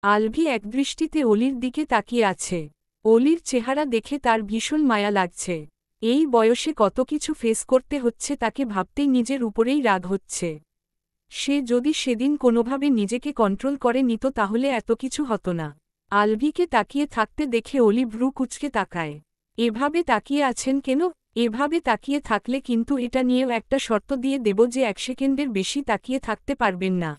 আলভি একদৃষ্টিতে অলির দিকে তাকিয়ে আছে। অলির চেহারা দেখে তার ভীষণ মায়া লাগছে। এই বয়সে কত কিছু ফেস করতে হচ্ছে তাকে ভাবতেই নিজের উপরেই রাগ হচ্ছে। সে যদি সেদিন কোনোভাবে নিজেকে কন্ট্রোল করে নিত তাহলে এত কিছু হতো না। আলভিকে তাকিয়ে থাকতে দেখে অলি ভ্রু কুঁচকে তাকায়। এভাবে তাকিয়ে আছেন কেন? এভাবে তাকিয়ে থাকলে কিন্তু এটা নিয়েও একটা শর্ত দিয়ে দেব যে 1 সেকেন্ডের বেশি তাকিয়ে থাকতে পারবেন না।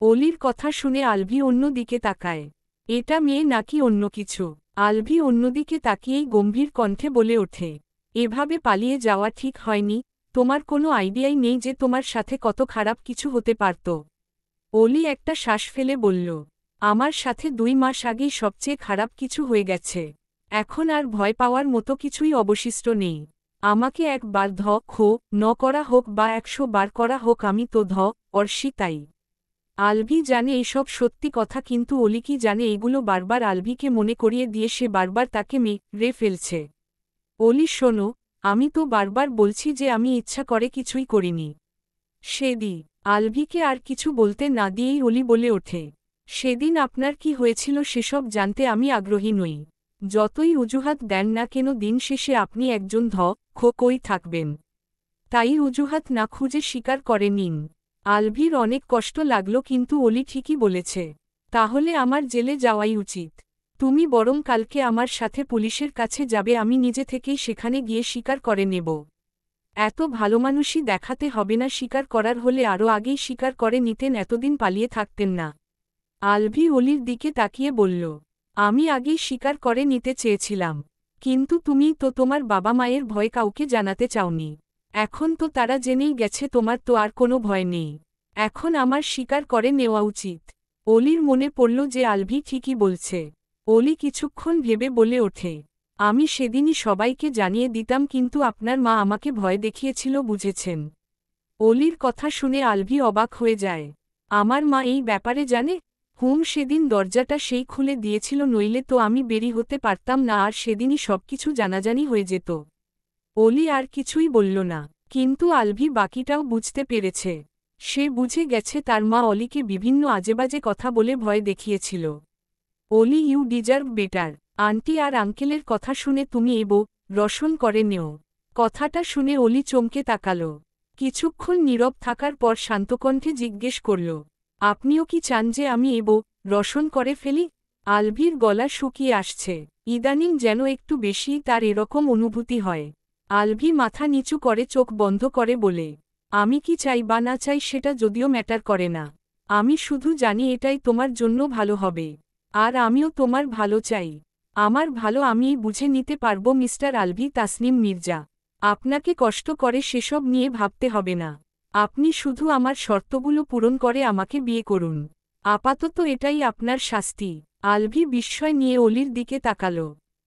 অলির কথা শুনে আলভি অন্য দিকে তাকায়। এটা মেয়ে নাকি অন্য কিছু? আলভি অন্যদিকে তাকিয়েই গম্ভীর কণ্ঠে বলে ওঠে, এভাবে পালিয়ে যাওয়া ঠিক হয়নি। তোমার কোনো আইডিয়াই নেই যে তোমার সাথে কত খারাপ কিছু হতে পারত। অলি একটা শ্বাস ফেলে বলল, আমার সাথে 2 মাস আগেই সবচেয়ে খারাপ কিছু হয়ে গেছে। এখন আর ভয় পাওয়ার মতো কিছুই অবশিষ্ট নেই। আমাকে একবার করা হোক বা 100 বার করা হোক আমি তো অর্শি তাই। আলভি জানে এইসব সত্যি কথা, কিন্তু অলি কি জানে এগুলো বারবার আলভিকে মনে করিয়ে দিয়ে সে বারবার তাকে মেরে ফেলছে। অলি শোনো, আমি তো বারবার বলছি যে আমি ইচ্ছা করে কিছুই করিনি। সেদি আলভিকে আর কিছু বলতে না দিয়েই অলি বলে ওঠে, সেদিন আপনার কি হয়েছিল সেসব জানতে আমি আগ্রহী নই। যতই অজুহাত দেন না কেন দিন শেষে আপনি একজন কই থাকবেন। তাই অজুহাত না খুঁজে স্বীকার করে নিন। আলভির অনেক কষ্ট লাগল, কিন্তু অলি ঠিকই বলেছে। তাহলে আমার জেলে যাওয়াই উচিত। তুমি বরং কালকে আমার সাথে পুলিশের কাছে যাবে, আমি নিজে থেকেই সেখানে গিয়ে স্বীকার করে নেব। এত ভালো মানুষই দেখাতে হবে না, স্বীকার করার হলে আরও আগেই স্বীকার করে নিতেন, এতদিন পালিয়ে থাকতেন না। আলভি অলির দিকে তাকিয়ে বলল, আমি আগেই স্বীকার করে নিতে চেয়েছিলাম, কিন্তু তুমি তো তোমার বাবা মায়ের ভয় কাউকে জানাতে চাওনি। এখন তো তারা জেনেই গেছে, তোমার তো আর কোনো ভয় নেই। এখন আমার স্বীকার করে নেওয়া উচিত। অলির মনে পড়ল যে আলভি ঠিকই বলছে। অলি কিছুক্ষণ ভেবে বলে ওঠে, আমি সেদিনই সবাইকে জানিয়ে দিতাম, কিন্তু আপনার মা আমাকে ভয় দেখিয়েছিল, বুঝেছেন? অলির কথা শুনে আলভি অবাক হয়ে যায়। আমার মা এই ব্যাপারে জানে? সেদিন দরজাটা সেই খুলে দিয়েছিল, নইলে তো আমি বেরি হতে পারতাম না, আর সেদিনই সবকিছু জানাজানি হয়ে যেত। অলি আর কিছুই বলল না, কিন্তু আলভি বাকিটাও বুঝতে পেরেছে। সে বুঝে গেছে তার মা অলিকে বিভিন্ন আজেবাজে কথা বলে ভয় দেখিয়েছিল। অলি, ইউ ডিজার্ভ বেটার। আন্টি আর আঙ্কেলের কথা শুনে তুমি রসন করে নেও। কথাটা শুনে অলি চমকে তাকাল। কিছুক্ষণ নীরব থাকার পর শান্তকণ্ঠে জিজ্ঞেস করল, আপনিও কি চান যে আমি রসন করে ফেলি? আলভির গলা শুকিয়ে আসছে। ইদানিং যেন একটু বেশিই তার এরকম অনুভূতি হয়। আলভি মাথা নিচু করে চোখ বন্ধ করে বলে, আমি কি চাই বা না চাই সেটা যদিও ম্যাটার করে না। আমি শুধু জানি এটাই তোমার জন্য ভালো হবে। আর আমিও তোমার ভালো চাই। আমার ভালো আমিই বুঝে নিতে পারবো মিস্টার আলভি তাসনিম মির্জা। আপনাকে কষ্ট করে সেসব নিয়ে ভাবতে হবে না। আপনি শুধু আমার শর্তগুলো পূরণ করে আমাকে বিয়ে করুন। আপাতত এটাই আপনার শাস্তি। আলভি বিস্ময় নিয়ে অলির দিকে তাকাল।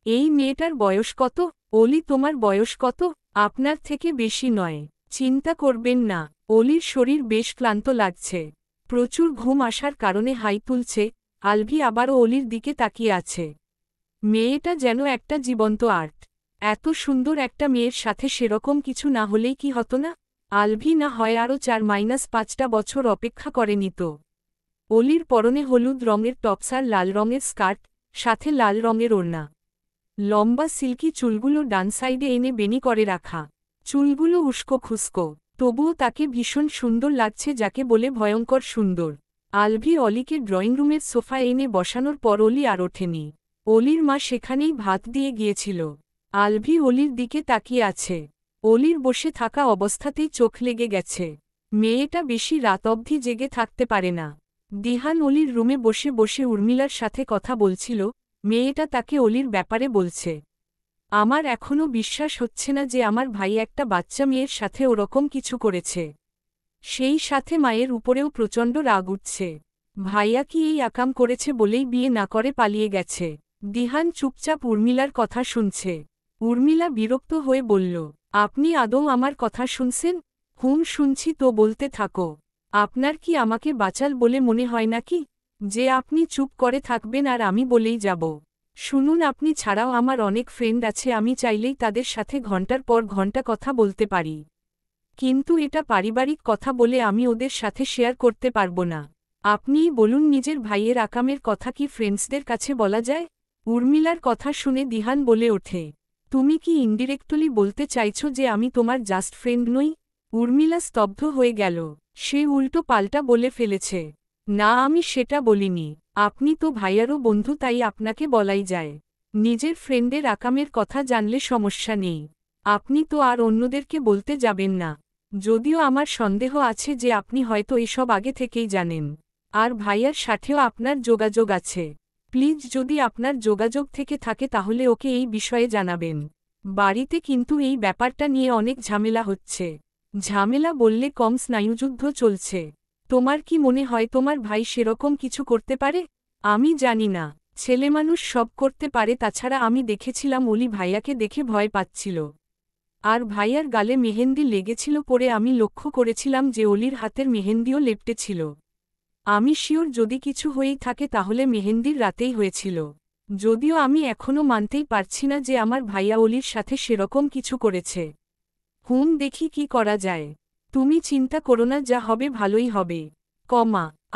এই মেয়েটার বয়স কত? অলি, তোমার বয়স কত? আপনার থেকে বেশি নয়। চিন্তা করবেন না। অলির শরীর বেশ ক্লান্ত লাগছে। প্রচুর ঘুম আসার কারণে হাই তুলছে। আলভি আবারও অলির দিকে তাকিয়ে আছে। মেয়েটা যেন একটা জীবন্ত আর্ট। এত সুন্দর একটা মেয়ের সাথে সেরকম কিছু না হলেই কি হতো না? আলভি না হয় আরও 4-5টা বছর অপেক্ষা করে নিত। অলির পরনে হলুদ রঙের টপসার লাল রঙের স্কার্ট, সাথে লাল রঙের ওড়না। লম্বা সিল্কি চুলগুলো ডান সাইডে এনে বেনি করে রাখা। চুলগুলো উস্কো খুস্কো, তবুও তাকে ভীষণ সুন্দর লাগছে, যাকে বলে ভয়ঙ্কর সুন্দর। আলভি অলিকে ড্রয়িং রুমের সোফা এনে বসানোর পর অলি আর ওঠেনি। অলির মা সেখানেই ভাত দিয়ে গিয়েছিল। আলভি অলির দিকে তাকিয়ে আছে। অলির বসে থাকা অবস্থাতেই চোখ লেগে গেছে। মেয়েটা বেশি রাত অবধি জেগে থাকতে পারে না। দিহান অলির রুমে বসে বসে উর্মিলার সাথে কথা বলছিল। মেয়েটা তাকে অলির ব্যাপারে বলছে, আমার এখনও বিশ্বাস হচ্ছে না যে আমার ভাই একটা বাচ্চা মেয়ের সাথে ওরকম কিছু করেছে। সেই সাথে মায়ের উপরেও প্রচণ্ড রাগ উঠছে। ভাইয়া কি এই আকাম করেছে বলেই বিয়ে না করে পালিয়ে গেছে? দিহান চুপচাপ উর্মিলার কথা শুনছে। উর্মিলা বিরক্ত হয়ে বলল, আপনি আদৌ আমার কথা শুনছেন? শুনছি তো, বলতে থাকো। আপনার কি আমাকে বাচাল বলে মনে হয় নাকি, যে আপনি চুপ করে থাকবেন আর আমি বলেই যাব? শুনুন, আপনি ছাড়াও আমার অনেক ফ্রেন্ড আছে, আমি চাইলেই তাদের সাথে ঘন্টার পর ঘন্টা কথা বলতে পারি। কিন্তু এটা পারিবারিক কথা বলে আমি ওদের সাথে শেয়ার করতে পারবো না। আপনিই বলুন নিজের ভাইয়ের আকামের কথা কি ফ্রেন্ডসদের কাছে বলা যায়? উর্মিলার কথা শুনে দিহান বলে ওঠে, তুমি কি ইনডিরেক্টলি বলতে চাইছ যে আমি তোমার জাস্ট ফ্রেন্ড নই? উর্মিলা স্তব্ধ হয়ে গেল। সে উল্টো পাল্টা বলে ফেলেছে, না আমি সেটা বলিনি। আপনি তো ভাইয়ারও বন্ধু, তাই আপনাকে বলাই যায়। নিজের ফ্রেন্ডের আকামের কথা জানলে সমস্যা নেই। আপনি তো আর অন্যদেরকে বলতে যাবেন না। যদিও আমার সন্দেহ আছে যে আপনি হয়তো এসব আগে থেকেই জানেন। আর ভাইয়ার সাথেও আপনার যোগাযোগ আছে। প্লিজ যদি আপনার যোগাযোগ থেকে থাকে তাহলে ওকে এই বিষয়ে জানাবেন। বাড়িতে কিন্তু এই ব্যাপারটা নিয়ে অনেক ঝামেলা হচ্ছে। ঝামেলা বললে কম, স্নায়ুযুদ্ধ চলছে। তোমার কি মনে হয় তোমার ভাই সেরকম কিছু করতে পারে? আমি জানি না। ছেলেমানুষ সব করতে পারে, তাছাড়া আমি দেখেছিলাম অলি ভাইয়াকে দেখে ভয় পাচ্ছিল। আর ভাইয়ার গালে মেহেন্দি লেগেছিল পরে আমি লক্ষ্য করেছিলাম যে অলির হাতের মেহেন্দিও লেপ্টেছিল। আমি শিওর যদি কিছু হয়েই থাকে তাহলে মেহেন্দির রাতেই হয়েছিল। যদিও আমি এখনও মানতেই পারছি না যে আমার ভাইয়া অলির সাথে সেরকম কিছু করেছে। দেখি কি করা যায়। তুমি চিন্তা করো না, যা হবে ভালোই হবে।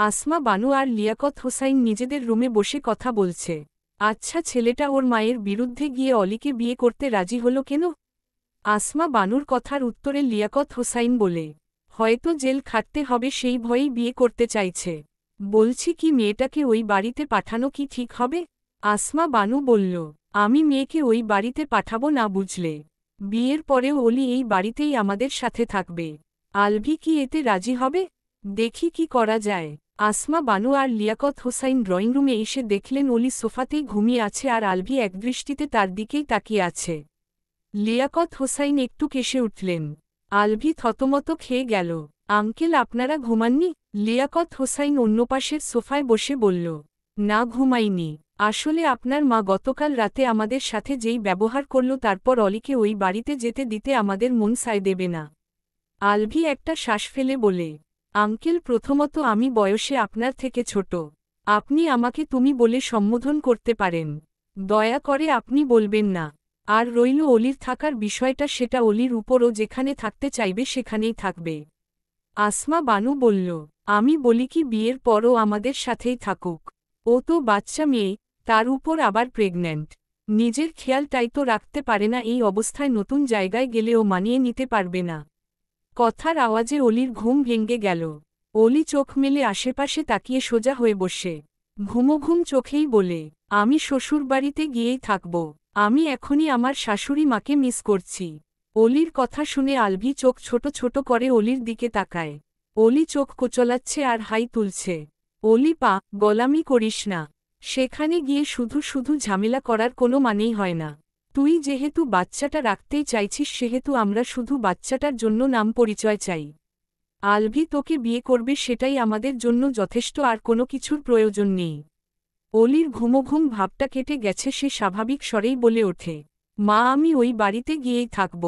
আসমা বানু আর লিয়াকত হোসাইন নিজেদের রুমে বসে কথা বলছে। আচ্ছা, ছেলেটা ওর মায়ের বিরুদ্ধে গিয়ে অলিকে বিয়ে করতে রাজি হলো কেন? আসমা বানুর কথার উত্তরে লিয়াকত হোসাইন বলে, হয়তো জেল খাটতে হবে সেই ভয়েই বিয়ে করতে চাইছে। বলছি কি মেয়েটাকে ওই বাড়িতে পাঠানো কি ঠিক হবে? আসমা বানু বলল, আমি মেয়েকে ওই বাড়িতে পাঠাবো না, বুঝলে। বিয়ের পরেও অলি এই বাড়িতেই আমাদের সাথে থাকবে। আলভি কি এতে রাজি হবে? দেখি কি করা যায়। আসমা বানু আর লিয়াকত হোসাইন ড্রয়িং রুমে এসে দেখলেন অলি সোফাতেই ঘুমিয়ে আছে আর আলভি একদৃষ্টিতে তার দিকেই তাকিয়ে আছে। লিয়াকত হোসাইন একটু কেসে উঠলেন। আলভি থতমত খেয়ে গেল। আঙ্কেল, আপনারা ঘুমাননি? লিয়াকত হোসাইন অন্য পাশের সোফায় বসে বলল, না, ঘুমাইনি। আসলে আপনার মা গতকাল রাতে আমাদের সাথে যেই ব্যবহার করল, তারপর অলিকে ওই বাড়িতে যেতে দিতে আমাদের মন সায় দেবে না। আলভি একটা শ্বাস ফেলে বলে, আঙ্কেল, প্রথমত আমি বয়সে আপনার থেকে ছোট। আপনি আমাকে তুমি বলে সম্বোধন করতে পারেন। দয়া করে আপনি বলবেন না। আর রইল অলির থাকার বিষয়টা, সেটা অলির উপরও যেখানে থাকতে চাইবে সেখানেই থাকবে। আসমা বানু বলল, আমি বলি কি বিয়ের পরও আমাদের সাথেই থাকুক। ও তো বাচ্চা মেয়ে, তার উপর আবার প্রেগন্যান্ট। নিজের খেয়ালটাই তো রাখতে পারে না, এই অবস্থায় নতুন জায়গায় গেলেও মানিয়ে নিতে পারবে না। কথার আওয়াজে অলির ঘুম ভেঙে গেল। অলি চোখ মেলে আশেপাশে তাকিয়ে সোজা হয়ে বসে ঘুম চোখেই বলে, আমি শ্বশুরবাড়িতে গিয়েই থাকব। আমি এখনই আমার শাশুড়ি মাকে মিস করছি। অলির কথা শুনে আলভি চোখ ছোট ছোট করে অলির দিকে তাকায়। অলি চোখ কোচলাচ্ছে আর হাই তুলছে। অলি, গোলামি করিস না। সেখানে গিয়ে শুধু শুধু ঝামেলা করার কোনো মানেই হয় না। তুই যেহেতু বাচ্চাটা রাখতেই চাইছিস, সেহেতু আমরা শুধু বাচ্চাটার জন্য নাম পরিচয় চাই। আলভি তোকে বিয়ে করবে, সেটাই আমাদের জন্য যথেষ্ট, আর কোনো কিছুর প্রয়োজন নেই। অলির ঘুম ভাবটা কেটে গেছে, সে স্বাভাবিক স্বরেই বলে ওঠে, মা, আমি ওই বাড়িতে গিয়েই থাকব।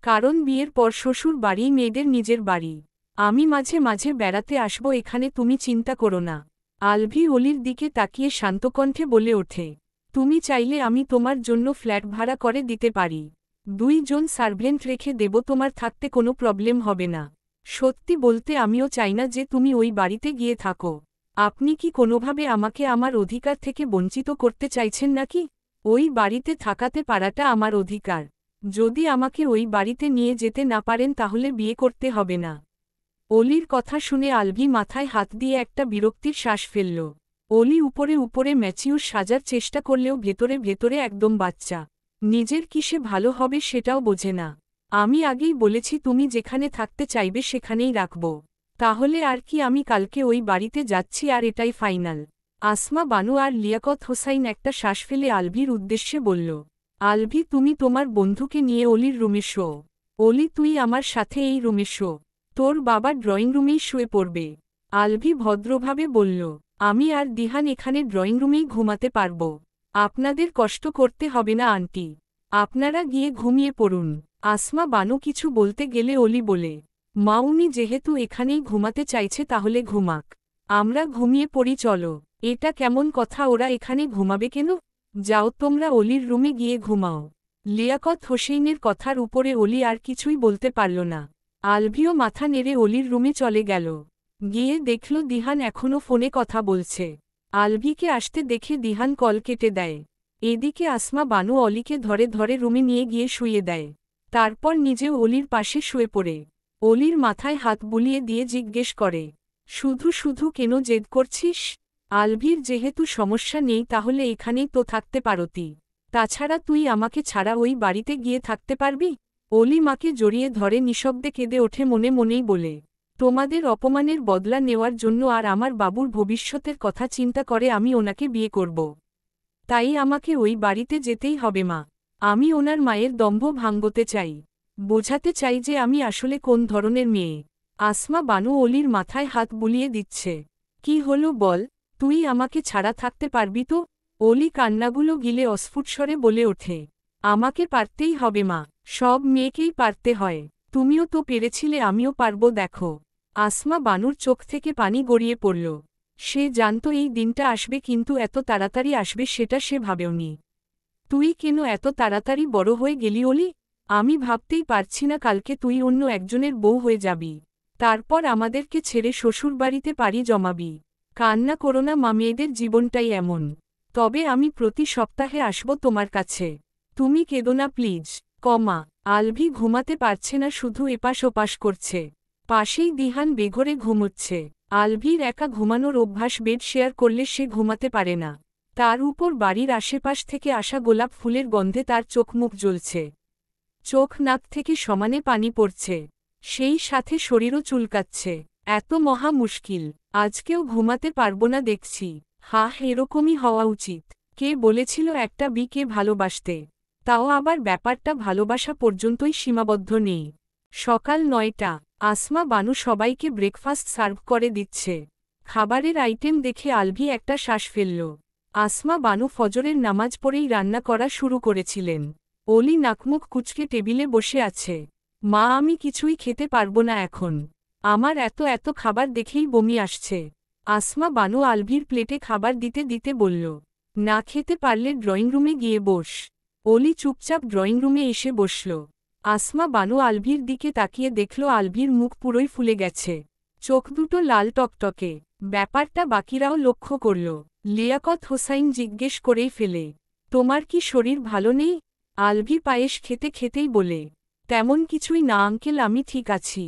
কারণ বিয়ের পর শ্বশুর বাড়ি মেয়েদের নিজের বাড়ি। আমি মাঝে মাঝে বেড়াতে আসব এখানে, তুমি চিন্তা করো না। আলভি অলির দিকে তাকিয়ে শান্তকণ্ঠে বলে ওঠে, তুমি চাইলে আমি তোমার জন্য ফ্ল্যাট ভাড়া করে দিতে পারি। 2 জন সার্ভেন্ট রেখে দেব, তোমার থাকতে কোনো প্রবলেম হবে না। সত্যি বলতে আমিও চাই না যে তুমি ওই বাড়িতে গিয়ে থাকো। আপনি কি কোনোভাবে আমাকে আমার অধিকার থেকে বঞ্চিত করতে চাইছেন নাকি? ওই বাড়িতে থাকাতে পারাটা আমার অধিকার। যদি আমাকে ওই বাড়িতে নিয়ে যেতে না পারেন তাহলে বিয়ে করতে হবে না। অলির কথা শুনে আলভি মাথায় হাত দিয়ে একটা বিরক্তির শ্বাস ফেলল। অলি উপরে উপরে ম্যাচিউর সাজার চেষ্টা করলেও ভেতরে ভেতরে একদম বাচ্চা। নিজের কিসে ভালো হবে সেটাও বোঝে না। আমি আগেই বলেছি তুমি যেখানে থাকতে চাইবে সেখানেই রাখব। তাহলে আর কি, আমি কালকে ওই বাড়িতে যাচ্ছি আর এটাই ফাইনাল। আসমা বানু আর লিয়াকত হোসাইন একটা শ্বাস ফেলে আলভির উদ্দেশ্যে বলল, আলভি, তুমি তোমার বন্ধুকে নিয়ে অলির রুমে শো। অলি, তুই আমার সাথে এই রুমে শো। তোর বাবা ড্রয়িং রুমেই শুয়ে পড়বে। আলভি ভদ্রভাবে বলল, আমি আর দিহান এখানে ড্রয়িং রুমেই ঘুমাতে পারব। আপনাদের কষ্ট করতে হবে না আন্টি। আপনারা গিয়ে ঘুমিয়ে পড়ুন। আসমা বানু কিছু বলতে গেলে অলি বলে, মা, উনি যেহেতু এখানেই ঘুমাতে চাইছে তাহলে ঘুমাক। আমরা ঘুমিয়ে পড়ি, চলো। এটা কেমন কথা, ওরা এখানে ঘুমাবে কেন? যাও তোমরা অলির রুমে গিয়ে ঘুমাও। লিয়াকত হোসেইনের কথার উপরে অলি আর কিছুই বলতে পারল না। আলভিও মাথা নেড়ে অলির রুমে চলে গেল। গিয়ে দেখল দিহান এখনও ফোনে কথা বলছে। আলভিকে আসতে দেখে দিহান কল কেটে দেয়। এদিকে আসমা বানু অলিকে ধরে ধরে রুমে নিয়ে গিয়ে শুইয়ে দেয়। তারপর নিজেও অলির পাশে শুয়ে পড়ে অলির মাথায় হাত বুলিয়ে দিয়ে জিজ্ঞেস করে, শুধু শুধু কেন জেদ করছিস? আলভির যেহেতু সমস্যা নেই তাহলে এখানেই তো থাকতে পারতি। তাছাড়া তুই আমাকে ছাড়া ওই বাড়িতে গিয়ে থাকতে পারবি? অলি মাকে জড়িয়ে ধরে নিঃশব্দে কেঁদে ওঠে, মনে মনেই বলে, তোমাদের অপমানের বদলা নেওয়ার জন্য আর আমার বাবুর ভবিষ্যতের কথা চিন্তা করে আমি ওনাকে বিয়ে করব। তাই আমাকে ওই বাড়িতে যেতেই হবে মা। আমি ওনার মায়ের দম্ভ ভাঙতে চাই, বোঝাতে চাই যে আমি আসলে কোন ধরনের মেয়ে। আসমা বানু অলির মাথায় হাত বুলিয়ে দিচ্ছে। কি হলো বল, তুই আমাকে ছাড়া থাকতে পারবি তো? অলি কান্নাগুলো গিলে অস্ফুট স্বরে বলে ওঠে, আমাকে পারতেই হবে মা, সব মেয়েকেই পারতে হয়। তুমিও তো পেরেছিলে, আমিও পারব দেখো। আসমা বানুর চোখ থেকে পানি গড়িয়ে পড়ল। সে জানত এই দিনটা আসবে, কিন্তু এত তাড়াতাড়ি আসবে সেটা সে ভাবেওনি। তুই কেন এত তাড়াতাড়ি বড় হয়ে গেলি অলি? আমি ভাবতেই পারছি না কালকে তুই অন্য একজনের বউ হয়ে যাবি, তারপর আমাদেরকে ছেড়ে শ্বশুরবাড়িতে পাড়ি জমাবি। কান্না করো না মা, মেয়েদের জীবনটাই এমন। তবে আমি প্রতি সপ্তাহে আসব তোমার কাছে, তুমি কেঁদো না প্লিজ। কমা। আলভি ঘুমাতে পারছে না, শুধু এপাশ ওপাশ করছে। পাশেই দিহান বেঘরে ঘুমোচ্ছে। আলভির একা ঘুমানোর অভ্যাস, বেড শেয়ার করলে সে ঘুমাতে পারে না। তার উপর বাড়ির আশেপাশ থেকে আসা গোলাপ ফুলের গন্ধে তার চোখ মুখ জ্বলছে। চোখ নাক থেকে সমানে পানি পড়ছে, সেই সাথে শরীরও চুলকাচ্ছে। এত মহা মুশকিল, আজকেও ঘুমাতে পারবো না দেখছি। এরকমই হওয়া উচিত। কে বলেছিল একটা বিকে ভালোবাসতে? তাও আবার ব্যাপারটা ভালোবাসা পর্যন্তই সীমাবদ্ধ নেই। সকাল 9টা। আসমা বানু সবাইকে ব্রেকফাস্ট সার্ভ করে দিচ্ছে। খাবারের আইটেম দেখে আলভি একটা শ্বাস ফেলল। আসমা বানু ফজরের নামাজ পড়েই রান্না করা শুরু করেছিলেন। অলি নাকমুখ কুঁচকে টেবিলে বসে আছে। মা, আমি কিছুই খেতে পারবো না এখন, আমার এত এত খাবার দেখেই বমি আসছে। আসমা বানু আলভির প্লেটে খাবার দিতে দিতে বলল, না খেতে পারলে ড্রয়িং রুমে গিয়ে বস। অলি চুপচাপ ড্রয়িং রুমে এসে বসল। আসমা বানু আলভির দিকে তাকিয়ে দেখল আলভির মুখ পুরোই ফুলে গেছে, চোখ দুটো লাল টকটকে। ব্যাপারটা বাকিরাও লক্ষ্য করল। লিয়াকত হোসাইন জিজ্ঞেস করেই ফেলে, তোমার কি শরীর ভালো নেই? আলভি পায়েস খেতে খেতেই বলে, তেমন কিছুই না আঙ্কেল, আমি ঠিক আছি।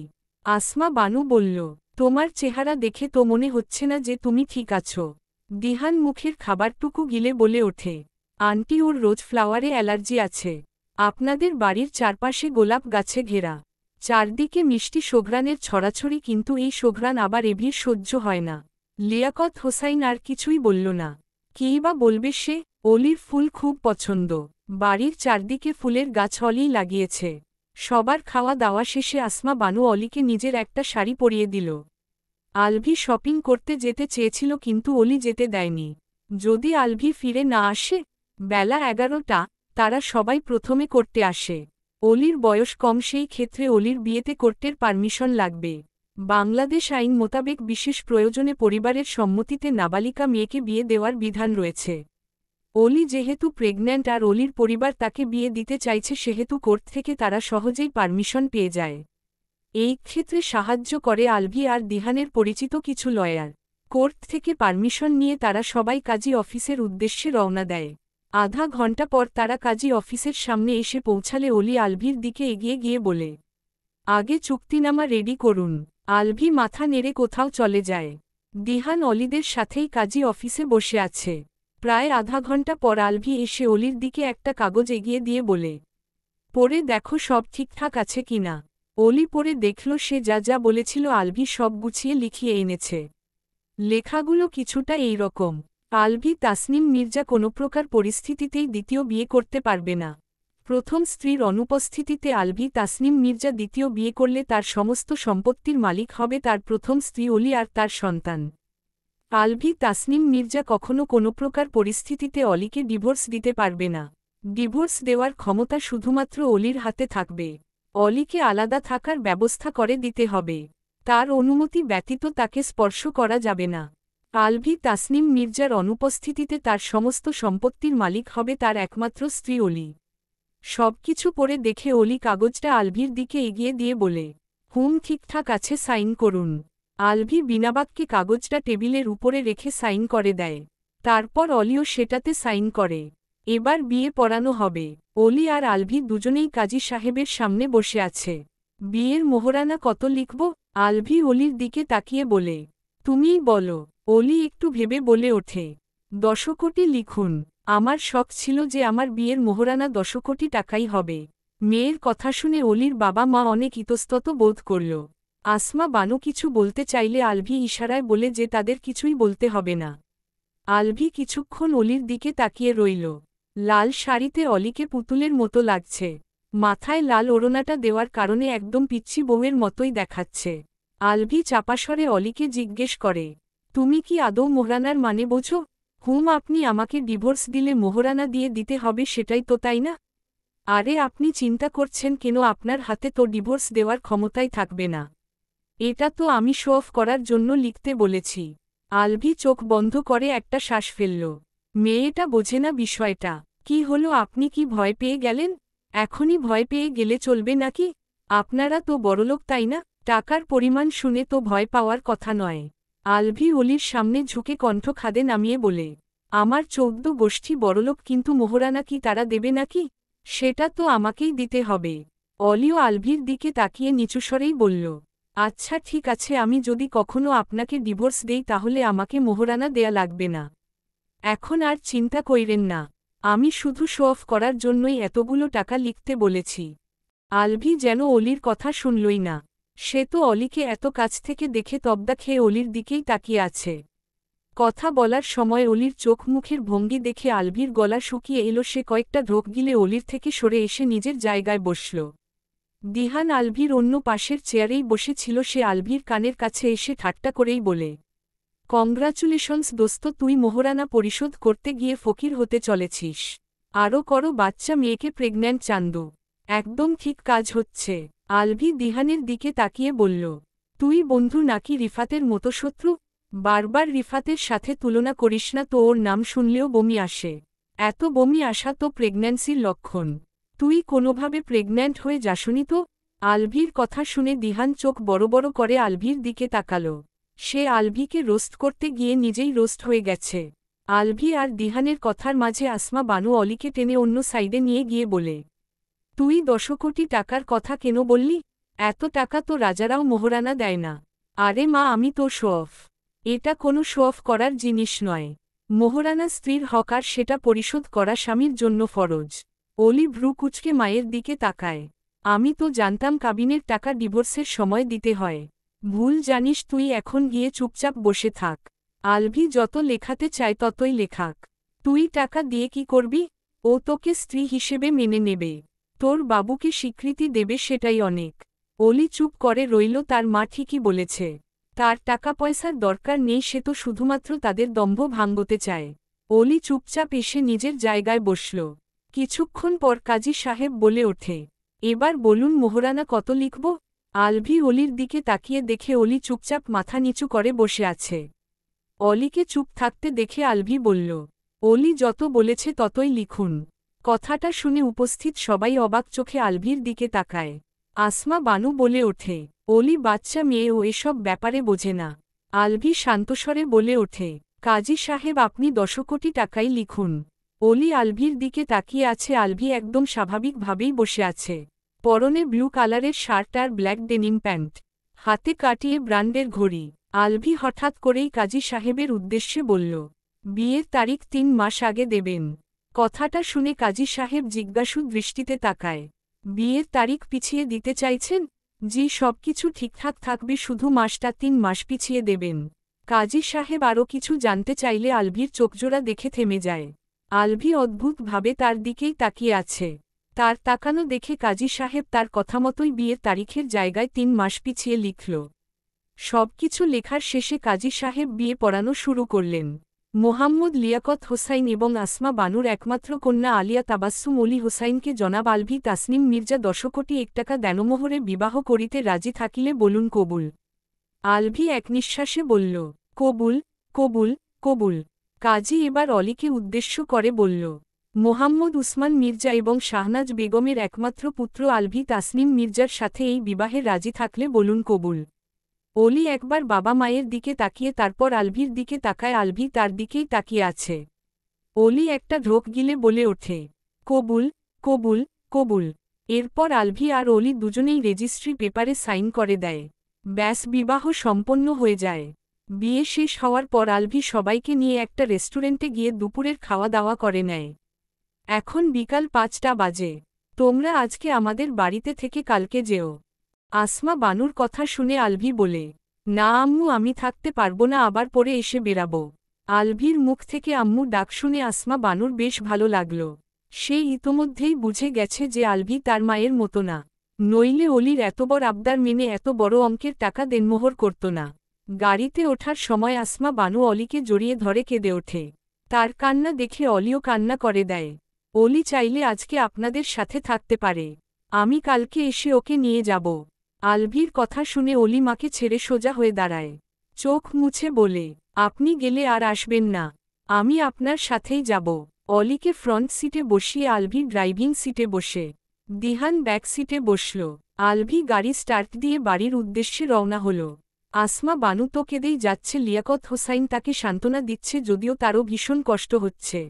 আসমা বানু বলল, তোমার চেহারা দেখে তো মনে হচ্ছে না যে তুমি ঠিক আছো। দিহান মুখের খাবারটুকু গিলে বলে ওঠে, আন্টি, ওর রোজ ফ্লাওয়ারে অ্যালার্জি আছে। আপনাদের বাড়ির চারপাশে গোলাপ গাছে ঘেরা, চারদিকে মিষ্টি সোঘ্রানের ছড়াছড়ি, কিন্তু এই সোঘ্রান আবার এভির সহ্য হয় না। লিয়াকত হোসাইন আর কিছুই বলল না। কী বা বলবে সে? অলির ফুল খুব পছন্দ, বাড়ির চারদিকে ফুলের গাছ অলিই লাগিয়েছে। সবার খাওয়া দাওয়া শেষে আসমা বানু অলিকে নিজের একটা শাড়ি পরিয়ে দিল। আলভি শপিং করতে যেতে চেয়েছিল, কিন্তু অলি যেতে দেয়নি। যদি আলভি ফিরে না আসে? বেলা 11টা, তারা সবাই প্রথমে করতে আসে। অলির বয়স কম, সেই ক্ষেত্রে অলির বিয়েতে কোর্টের পারমিশন লাগবে। বাংলাদেশ আইন মোতাবেক বিশেষ প্রয়োজনে পরিবারের সম্মতিতে নাবালিকা মেয়েকে বিয়ে দেওয়ার বিধান রয়েছে। অলি যেহেতু প্রেগন্যান্ট আর অলির পরিবার তাকে বিয়ে দিতে চাইছে, সেহেতু কোর্ট থেকে তারা সহজেই পারমিশন পেয়ে যায়। এই ক্ষেত্রে সাহায্য করে আলভি আর দিহানের পরিচিত কিছু লয়ার। কোর্ট থেকে পারমিশন নিয়ে তারা সবাই কাজী অফিসের উদ্দেশ্যে রওনা দেয়। আধা ঘন্টা পর তারা কাজী অফিসের সামনে এসে পৌঁছালে অলি আলভির দিকে এগিয়ে গিয়ে বলে, আগে চুক্তিনামা রেডি করুন। আলভি মাথা নেড়ে কোথাও চলে যায়। দিহান অলিদের সাথেই কাজী অফিসে বসে আছে। প্রায় আধা ঘন্টা পর আলভি এসে অলির দিকে একটা কাগজ এগিয়ে দিয়ে বলে, পড়ে দেখো সব ঠিকঠাক আছে কিনা। অলি পড়ে দেখল সে যা যা বলেছিল আলভি সব গুছিয়ে লিখিয়ে এনেছে। লেখাগুলো কিছুটা এই রকম, আলভি তাসনিম মির্জা কোনো প্রকার পরিস্থিতিতেই দ্বিতীয় বিয়ে করতে পারবে না। প্রথম স্ত্রীর অনুপস্থিতিতে আলভি তাসনিম মির্জা দ্বিতীয় বিয়ে করলে তার সমস্ত সম্পত্তির মালিক হবে তার প্রথম স্ত্রী অলি আর তার সন্তান। আলভি তাসনিম মির্জা কখনো কোনো প্রকার পরিস্থিতিতে অলিকে ডিভোর্স দিতে পারবে না। ডিভোর্স দেওয়ার ক্ষমতা শুধুমাত্র অলির হাতে থাকবে। অলিকে আলাদা থাকার ব্যবস্থা করে দিতে হবে, তার অনুমতি ব্যতীত তাকে স্পর্শ করা যাবে না। আলভি তাসনিম মির্জার অনুপস্থিতিতে তার সমস্ত সম্পত্তির মালিক হবে তার একমাত্র স্ত্রী অলি। সবকিছু পড়ে দেখে অলি কাগজটা আলভির দিকে এগিয়ে দিয়ে বলে, হুম, ঠিকঠাক আছে, সাইন করুন। আলভি বিনাবাক্যে কাগজটা টেবিলের উপরে রেখে সাইন করে দেয়। তারপর অলিও সেটাতে সাইন করে। এবার বিয়ে পড়ানো হবে। অলি আর আলভি দুজনেই কাজী সাহেবের সামনে বসে আছে। বিয়ের মোহরানা কত লিখব? আলভি অলির দিকে তাকিয়ে বলে। তুমিই বলো। অলি একটু ভেবে বলে ওঠে, 10 কোটি লিখুন। আমার শখ ছিল যে আমার বিয়ের মোহরানা 10 কোটি টাকাই হবে। মেয়ের কথা শুনে অলির বাবা মা অনেক ইতস্তত বোধ করল। আসমা বানু কিছু বলতে চাইলে আলভি ইশারায় বলে যে তাদের কিছুই বলতে হবে না। আলভি কিছুক্ষণ অলির দিকে তাকিয়ে রইল। লাল শাড়িতে অলিকে পুতুলের মতো লাগছে। মাথায় লাল ওড়নাটা দেওয়ার কারণে একদম পিচ্চি বউয়ের মতোই দেখাচ্ছে। আলভি চাপাস্বরে অলিকে জিজ্ঞেস করে, তুমি কি আদৌ মোহরানার মানে বোঝো? আপনি আমাকে ডিভোর্স দিলে মোহরানা দিয়ে দিতে হবে সেটাই তো, তাই না? আরে আপনি চিন্তা করছেন কেন? আপনার হাতে তো ডিভোর্স দেওয়ার ক্ষমতাই থাকবে না। এটা তো আমি শো অফ করার জন্য লিখতে বলেছি। আলভি চোখ বন্ধ করে একটা শ্বাস ফেলল। মেয়েটা বোঝে না বিষয়টা। কি হলো, আপনি কি ভয় পেয়ে গেলেন? এখনই ভয় পেয়ে গেলে চলবে নাকি? আপনারা তো বড়লোক, তাই না? টাকার পরিমাণ শুনে তো ভয় পাওয়ার কথা নয়। আলভি অলির সামনে ঝুঁকে কণ্ঠ খাদে নামিয়ে বলে, আমার 14 গোষ্ঠী বড়লোক, কিন্তু মোহরানা কি তারা দেবে নাকি? সেটা তো আমাকেই দিতে হবে। অলিও আলভির দিকে তাকিয়ে নিচুস্বরেই বলল, আচ্ছা ঠিক আছে, আমি যদি কখনো আপনাকে ডিভোর্স দেই তাহলে আমাকে মোহরানা দেয়া লাগবে না। এখন আর চিন্তা কইরেন না। আমি শুধু শো অফ করার জন্যই এতগুলো টাকা লিখতে বলেছি। আলভি যেন অলির কথা শুনলই না। সে তো অলিকে এত কাছ থেকে দেখে তবদা খেয়ে অলির দিকেই তাকিয়ে আছে। কথা বলার সময় অলির চোখ মুখের ভঙ্গি দেখে আলভির গলা শুকিয়ে এলো। সে কয়েকটা ঢোক গিলে অলির থেকে সরে এসে নিজের জায়গায় বসল। দিহান আলভির অন্য পাশের চেয়ারেই বসেছিল। সে আলভির কানের কাছে এসে ঠাট্টা করেই বলে, কংগ্রাচুলেশনস দোস্ত, তুই মোহরানা পরিশোধ করতে গিয়ে ফকির হতে চলেছিস। আরও করো, বাচ্চা মেয়েকে প্রেগন্যান্ট চান্দু। একদম ঠিক কাজ হচ্ছে। আলভি দিহানের দিকে তাকিয়ে বলল, তুই বন্ধু নাকি রিফাতের মতো শত্রু? বারবার রিফাতের সাথে তুলনা করিস না তো, ওর নাম শুনলেও বমি আসে। এত বমি আসা তো প্রেগন্যান্সির লক্ষণ। তুই কোনোভাবে প্রেগন্যান্ট হয়ে যাসনি তো? আলভির কথা শুনে দিহান চোখ বড় বড় করে আলভির দিকে তাকাল। সে আলভিকে রোস্ট করতে গিয়ে নিজেই রোস্ট হয়ে গেছে। আলভি আর দিহানের কথার মাঝে আসমা বানু অলিকে টেনে অন্য সাইডে নিয়ে গিয়ে বলে, তুই 10 কোটি টাকার কথা কেন বললি? এত টাকা তো রাজারাও মোহরানা দেয় না। আরে মা, আমি তো শো অফ। এটা কোনো শো অফ করার জিনিস নয়। মোহরানা স্ত্রীর হক, আর সেটা পরিশোধ করা স্বামীর জন্য ফরজ। অলি ভ্রু কুচকে মায়ের দিকে তাকায়। আমি তো জানতাম কাবিনের টাকা ডিভোর্সের সময় দিতে হয়। ভুল জানিস তুই, এখন গিয়ে চুপচাপ বসে থাক। আলভি যত লেখাতে চায় ততই লেখাক। তুই টাকা দিয়ে কি করবি? ও তোকে স্ত্রী হিসেবে মেনে নেবে, তোর বাবুকে স্বীকৃতি দেবে, সেটাই অনেক। অলি চুপ করে রইল। তার মা ঠিকই বলেছে, তার টাকা পয়সার দরকার নেই, সে তো শুধুমাত্র তাদের দম্ভ ভাঙতে চায়। অলি চুপচাপ এসে নিজের জায়গায় বসল। কিছুক্ষণ পর কাজী সাহেব বলে ওঠে, এবার বলুন মোহরানা কত লিখব? আলভি অলির দিকে তাকিয়ে দেখে অলি চুপচাপ মাথা নিচু করে বসে আছে। অলিকে চুপ থাকতে দেখে আলভি বলল, অলি যত বলেছে ততই লিখুন। কথাটা শুনে উপস্থিত সবাই অবাক চোখে আলভির দিকে তাকায়। আসমা বানু বলে ওঠে, অলি বাচ্চা মেয়ে, ও এসব ব্যাপারে বোঝে না। আলভি শান্তস্বরে বলে ওঠে, কাজী সাহেব আপনি 10 কোটি টাকাই লিখুন। অলি আলভির দিকে তাকিয়ে আছে। আলভি একদম স্বাভাবিকভাবেই বসে আছে। পরনে ব্লু কালারের শার্ট আর ব্ল্যাক ডেনিম প্যান্ট, হাতে কাটিয়ে ব্র্যান্ডের ঘড়ি। আলভি হঠাৎ করেই কাজী সাহেবের উদ্দেশ্যে বলল, বিয়ের তারিখ 3 মাস আগে দেবেন। কথাটা শুনে কাজী সাহেব জিজ্ঞাসু দৃষ্টিতে তাকায়। বিয়ের তারিখ পিছিয়ে দিতে চাইছেন? জি, সবকিছু ঠিকঠাক থাকবে, শুধু মাসটা 3 মাস পিছিয়ে দেবেন। কাজী সাহেব আরও কিছু জানতে চাইলে আলভির চোখজোড়া দেখে থেমে যায়। আলভি অদ্ভুতভাবে তার দিকেই তাকিয়ে আছে। তার তাকানো দেখে কাজী সাহেব তার কথামতোই বিয়ের তারিখের জায়গায় 3 মাস পিছিয়ে লিখল। সবকিছু লেখার শেষে কাজী সাহেব বিয়ে পড়ানো শুরু করলেন। মোহাম্মদ লিয়াকত হোসাইন এবং আসমা বানুর একমাত্র কন্যা আলিয়া তাবাসসুম অলি হোসাইনকে জনাব আলভি তাসনিম মির্জা 10 কোটি টাকা দেনমোহরে বিবাহ করিতে রাজি থাকিলে বলুন কবুল। আলভি এক নিঃশ্বাসে বলল, কবুল, কবুল, কবুল। কাজী এবার অলিকে উদ্দেশ্য করে বলল, মোহাম্মদ উসমান মির্জা এবং শাহনাজ বেগমের একমাত্র পুত্র আলভি তাসনিম মির্জার সাথে এই বিবাহে রাজি থাকলে বলুন কবুল। অলি একবার বাবা মায়ের দিকে তাকিয়ে তারপর আলভির দিকে তাকায়। আলভি তার দিকেই তাকিয়ে আছে। অলি একটা ঢোক গিলে বলে ওঠে, কবুল, কবুল, কবুল। এরপর আলভি আর অলি দুজনেই রেজিস্ট্রি পেপারে সাইন করে দেয়। ব্যাস, বিবাহ সম্পন্ন হয়ে যায়। বিয়ে শেষ হওয়ার পর আলভি সবাইকে নিয়ে একটা রেস্টুরেন্টে গিয়ে দুপুরের খাওয়া দাওয়া করে নেয়। এখন বিকাল 5টা বাজে। তোমরা আজকে আমাদের বাড়িতে থেকে কালকে যেও। আসমা বানুর কথা শুনে আলভি বলে, না আম্মু, আমি থাকতে পারবো না, আবার পরে এসে বেরাবো। আলভির মুখ থেকে আম্মু ডাক শুনে আসমা বানুর বেশ ভালো লাগল। সে ইতোমধ্যেই বুঝে গেছে যে আলভি তার মায়ের মতো না, নইলে অলির এত বড় আবদার মেনে এত বড় অঙ্কের টাকা দেনমোহর করত না। গাড়িতে ওঠার সময় আসমা বানু অলিকে জড়িয়ে ধরে কেঁদে ওঠে। তার কান্না দেখে অলিও কান্না করে দেয়। অলি চাইলে আজকে আপনাদের সাথে থাকতে পারে, আমি কালকে এসে ওকে নিয়ে যাব। আলভির কথা শুনে অলি মাকে ছেড়ে সোজা হয়ে দাঁড়ায়। চোখ মুছে বলে, আপনি গেলে আর আসবেন না, আমি আপনার সাথেই যাব। অলিকে ফ্রন্ট সিটে বসিয়ে আলভি ড্রাইভিং সিটে বসে, দিহান ব্যাক সিটে বসল। আলভি গাড়ি স্টার্ট দিয়ে বাড়ির উদ্দেশ্যে রওনা হল। আসমা বানু তো কেঁদেই যাচ্ছে। লিয়াকত হোসাইন তাকে সান্ত্বনা দিচ্ছে, যদিও তারও ভীষণ কষ্ট হচ্ছে।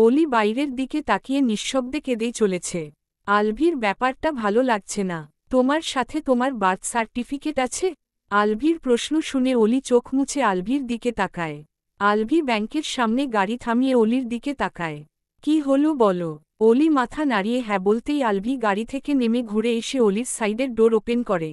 অলি বাইরের দিকে তাকিয়ে নিঃশব্দে কেঁদেই চলেছে। আলভির ব্যাপারটা ভালো লাগছে না। তোমার সাথে তোমার বার্থ সার্টিফিকেট আছে? আলভির প্রশ্ন শুনে অলি চোখ মুছে আলভির দিকে তাকায়। আলভি ব্যাংকের সামনে গাড়ি থামিয়ে অলির দিকে তাকায়। কি হলো বলো? অলি মাথা নাড়িয়ে হ্যাঁ বলতেই আলভি গাড়ি থেকে নেমে ঘুরে এসে অলির সাইডের ডোর ওপেন করে।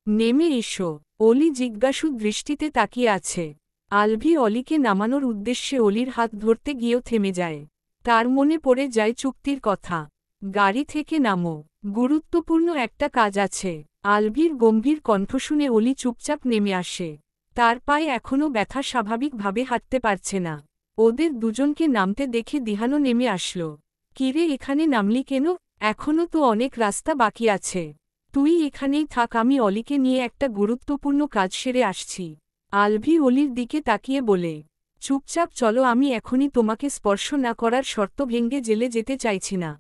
নেমে এসো। অলি জিজ্ঞাসু দৃষ্টিতে তাকিয়ে আছে। আলভি অলিকে নামানোর উদ্দেশ্যে অলির হাত ধরতে গিয়েও থেমে যায়। তার মনে পড়ে যায় চুক্তির কথা। গাড়ি থেকে নামো, গুরুত্বপূর্ণ একটা কাজ আছে। আলভির গম্ভীর কণ্ঠ শুনে অলি চুপচাপ নেমে আসে। তার পায়ে এখনও ব্যথা, স্বাভাবিকভাবে হাঁটতে পারছে না। ওদের দুজনকে নামতে দেখে দিহানও নেমে আসল। কিরে, এখানে নামলি কেন? এখনও তো অনেক রাস্তা বাকি আছে। তুই এখানেই থাক, আমি অলিকে নিয়ে একটা গুরুত্বপূর্ণ কাজ সেরে আসছি। আলভি অলির দিকে তাকিয়ে বলে, চুপচাপ চলো, আমি এখনই তোমাকে স্পর্শ না করার শর্ত ভেঙে জেলে যেতে চাইছি না।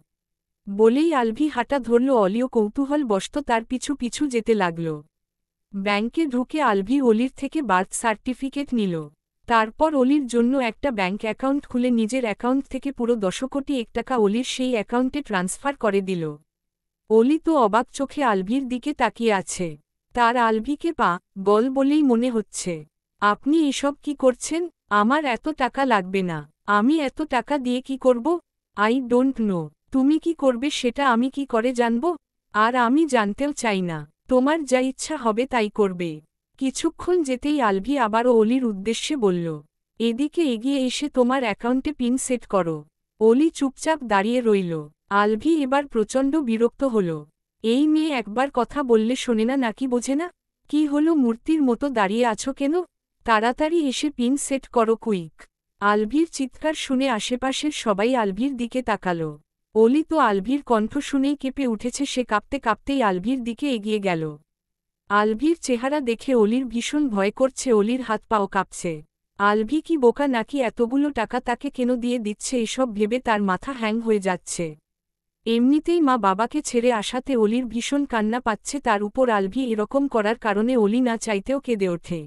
বলেই আলভি হাঁটা ধরল। অলিও কৌতূহলবশত তার পিছু পিছু যেতে লাগল। ব্যাংকে ঢুকে আলভি অলির থেকে বার্থ সার্টিফিকেট নিল। তারপর অলির জন্য একটা ব্যাংক অ্যাকাউন্ট খুলে নিজের অ্যাকাউন্ট থেকে পুরো 10 কোটি টাকা অলির সেই অ্যাকাউন্টে ট্রান্সফার করে দিল। অলি তো অবাক চোখে আলভির দিকে তাকিয়ে আছে। তার আলভিকে গল বলেই মনে হচ্ছে। আপনি এসব কি করছেন? আমার এত টাকা লাগবে না। আমি এত টাকা দিয়ে কি করব? I don't know. তুমি কি করবে সেটা আমি কি করে জানব? আর আমি জানতেও চাই না। তোমার যা ইচ্ছা হবে তাই করবে। কিছুক্ষণ যেতেই আলভি আবারও অলির উদ্দেশ্যে বলল, এদিকে এগিয়ে এসে তোমার অ্যাকাউন্টে পিন সেট করো। অলি চুপচাপ দাঁড়িয়ে রইল। আলভি এবার প্রচণ্ড বিরক্ত হল। এই মেয়ে একবার কথা বললে শোনে না নাকি, বোঝে না? কি হলো, মূর্তির মতো দাঁড়িয়ে আছো কেন? তাড়াতাড়ি এসে পিন সেট করো, কুইক। আলভির চিৎকার শুনে আশেপাশের সবাই আলভির দিকে তাকালো। অলি তো আলভির কণ্ঠ শুনেই কেঁপে উঠেছে। সে কাঁপতে কাঁপতেই আলভির দিকে এগিয়ে গেল। আলভির চেহারা দেখে অলির ভীষণ ভয় করছে। অলির হাত পাও কাঁপছে। আলভি কি বোকা নাকি? এতগুলো টাকা তাকে কেন দিয়ে দিচ্ছে? এসব ভেবে তার মাথা হ্যাং হয়ে যাচ্ছে। এমনিতেই মা বাবাকে ছেড়ে আসাতে অলির ভীষণ কান্না পাচ্ছে। তার উপর আলভি এরকম করার কারণে অলি না চাইতেও কেঁদে ওঠে।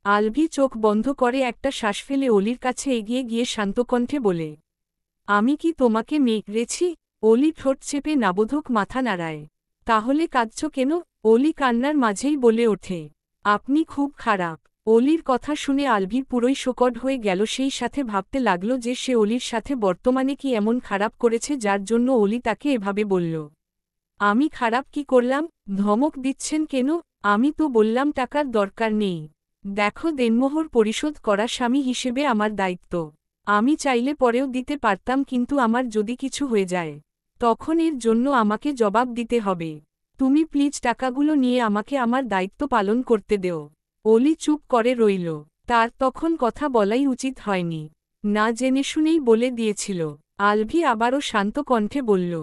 আলভি চোখ বন্ধ করে একটা শ্বাস ফেলে অলির কাছে এগিয়ে গিয়ে শান্ত কণ্ঠে বলে, আমি কি তোমাকে মেরেছি? অলি ঠোঁট চেপে নাবোধক মাথা নাড়ায়। তাহলে কাঁদছ কেন? অলি কান্নার মাঝেই বলে ওঠে, আপনি খুব খারাপ। অলির কথা শুনে আলভি পুরোই শোকড হয়ে গেল। সেই সাথে ভাবতে লাগল যে সে অলির সাথে বর্তমানে কি এমন খারাপ করেছে যার জন্য অলি তাকে এভাবে বলল। আমি খারাপ কি করলাম? ধমক দিচ্ছেন কেন? আমি তো বললাম টাকার দরকার নেই। দেখো, দেনমোহর পরিশোধ করা স্বামী হিসেবে আমার দায়িত্ব। আমি চাইলে পরেও দিতে পারতাম, কিন্তু আমার যদি কিছু হয়ে যায় তখন এর জন্য আমাকে জবাব দিতে হবে। তুমি প্লিজ টাকাগুলো নিয়ে আমাকে আমার দায়িত্ব পালন করতে দেও। অলি চুপ করে রইল। তার তখন কথা বলাই উচিত হয়নি। না জেনে শুনেই বলে দিয়েছিল। আলভি আবারও শান্ত কণ্ঠে বলল,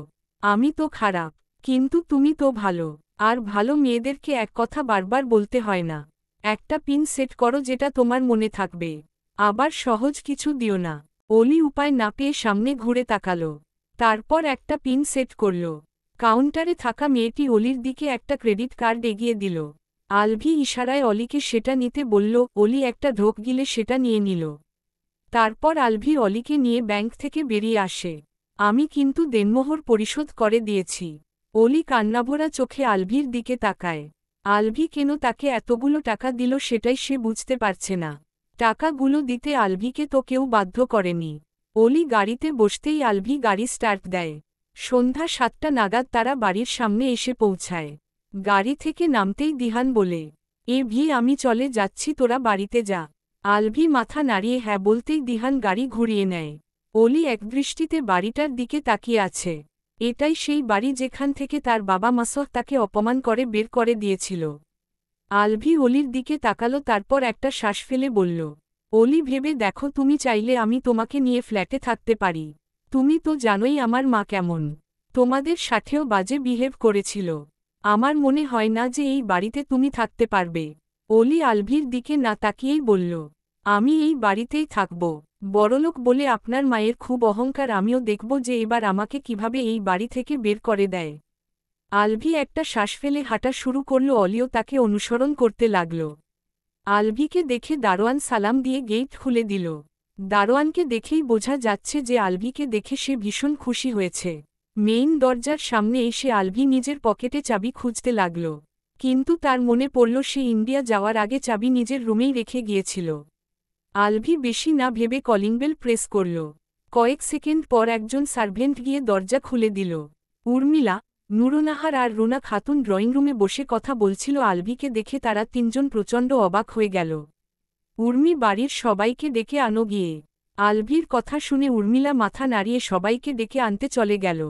আমি তো খারাপ, কিন্তু তুমি তো ভালো। আর ভালো মেয়েদেরকে এক কথা বারবার বলতে হয় না। একটা পিন সেট করো যেটা তোমার মনে থাকবে। আবার সহজ কিছু দিও না। অলি উপায় না পেয়ে সামনে ঘুরে তাকাল। তারপর একটা পিন সেট করল। কাউন্টারে থাকা মেয়েটি অলির দিকে একটা ক্রেডিট কার্ড এগিয়ে দিল। আলভি ইশারায় অলিকে সেটা নিতে বলল। অলি একটা ঢোক গিলে সেটা নিয়ে নিল। তারপর আলভি অলিকে নিয়ে ব্যাংক থেকে বেরিয়ে আসে। আমি কিন্তু দেনমোহর পরিশোধ করে দিয়েছি। অলি কান্নাভরা চোখে আলভির দিকে তাকায়। আলভি কেন তাকে এতগুলো টাকা দিল সেটাই সে বুঝতে পারছে না। টাকাগুলো দিতে আলভিকে তো কেউ বাধ্য করেনি। অলি গাড়িতে বসতেই আলভি গাড়ি স্টার্ট দেয়। সন্ধ্যা 7টা নাগাদ তারা বাড়ির সামনে এসে পৌঁছায়। গাড়ি থেকে নামতেই দিহান বলে, আমি চলে যাচ্ছি, তোরা বাড়িতে যা। আলভি মাথা নাড়িয়ে হ্যাঁ বলতেই দিহান গাড়ি ঘুরিয়ে নেয়। অলি একদৃষ্টিতে বাড়িটার দিকে তাকিয়ে আছে। এটাই সেই বাড়ি যেখান থেকে তার বাবা মাসহ তাকে অপমান করে বের করে দিয়েছিল। আলভি অলির দিকে তাকালো, তারপর একটা শ্বাস ফেলে বলল, অলি ভেবে দেখো, তুমি চাইলে আমি তোমাকে নিয়ে ফ্ল্যাটে থাকতে পারি। তুমি তো জানোই আমার মা কেমন। তোমাদের সাথেও বাজে বিহেভ করেছিল। আমার মনে হয় না যে এই বাড়িতে তুমি থাকতে পারবে। অলি আলভির দিকে না তাকিয়েই বলল, আমি এই বাড়িতেই থাকব। বড়লোক বলে আপনার মায়ের খুব অহংকার, আমিও দেখব যে এবার আমাকে কিভাবে এই বাড়ি থেকে বের করে দেয়। আলভি একটা শ্বাস ফেলে হাঁটা শুরু করল। অলিও তাকে অনুসরণ করতে লাগল। আলভিকে দেখে দারোয়ান সালাম দিয়ে গেট খুলে দিল। দারোয়ানকে দেখেই বোঝা যাচ্ছে যে আলভিকে দেখে সে ভীষণ খুশি হয়েছে। মেইন দরজার সামনে এসে আলভি নিজের পকেটে চাবি খুঁজতে লাগল। কিন্তু তার মনে পড়ল সে ইন্ডিয়া যাওয়ার আগে চাবি নিজের রুমেই রেখে গিয়েছিল। আলভি বেশি না ভেবে কলিং বেল প্রেস করল। কয়েক সেকেন্ড পর একজন সার্ভেন্ট গিয়ে দরজা খুলে দিল। উর্মিলা, নুরুনাহার আর রুনা খাতুন ড্রয়িং রুমে বসে কথা বলছিল। আলভিকে দেখে তারা তিনজন প্রচণ্ড অবাক হয়ে গেল। উর্মি, বাড়ির সবাইকে ডেকে আনো গিয়ে। আলভির কথা শুনে উর্মিলা মাথা নাড়িয়ে সবাইকে ডেকে আনতে চলে গেল।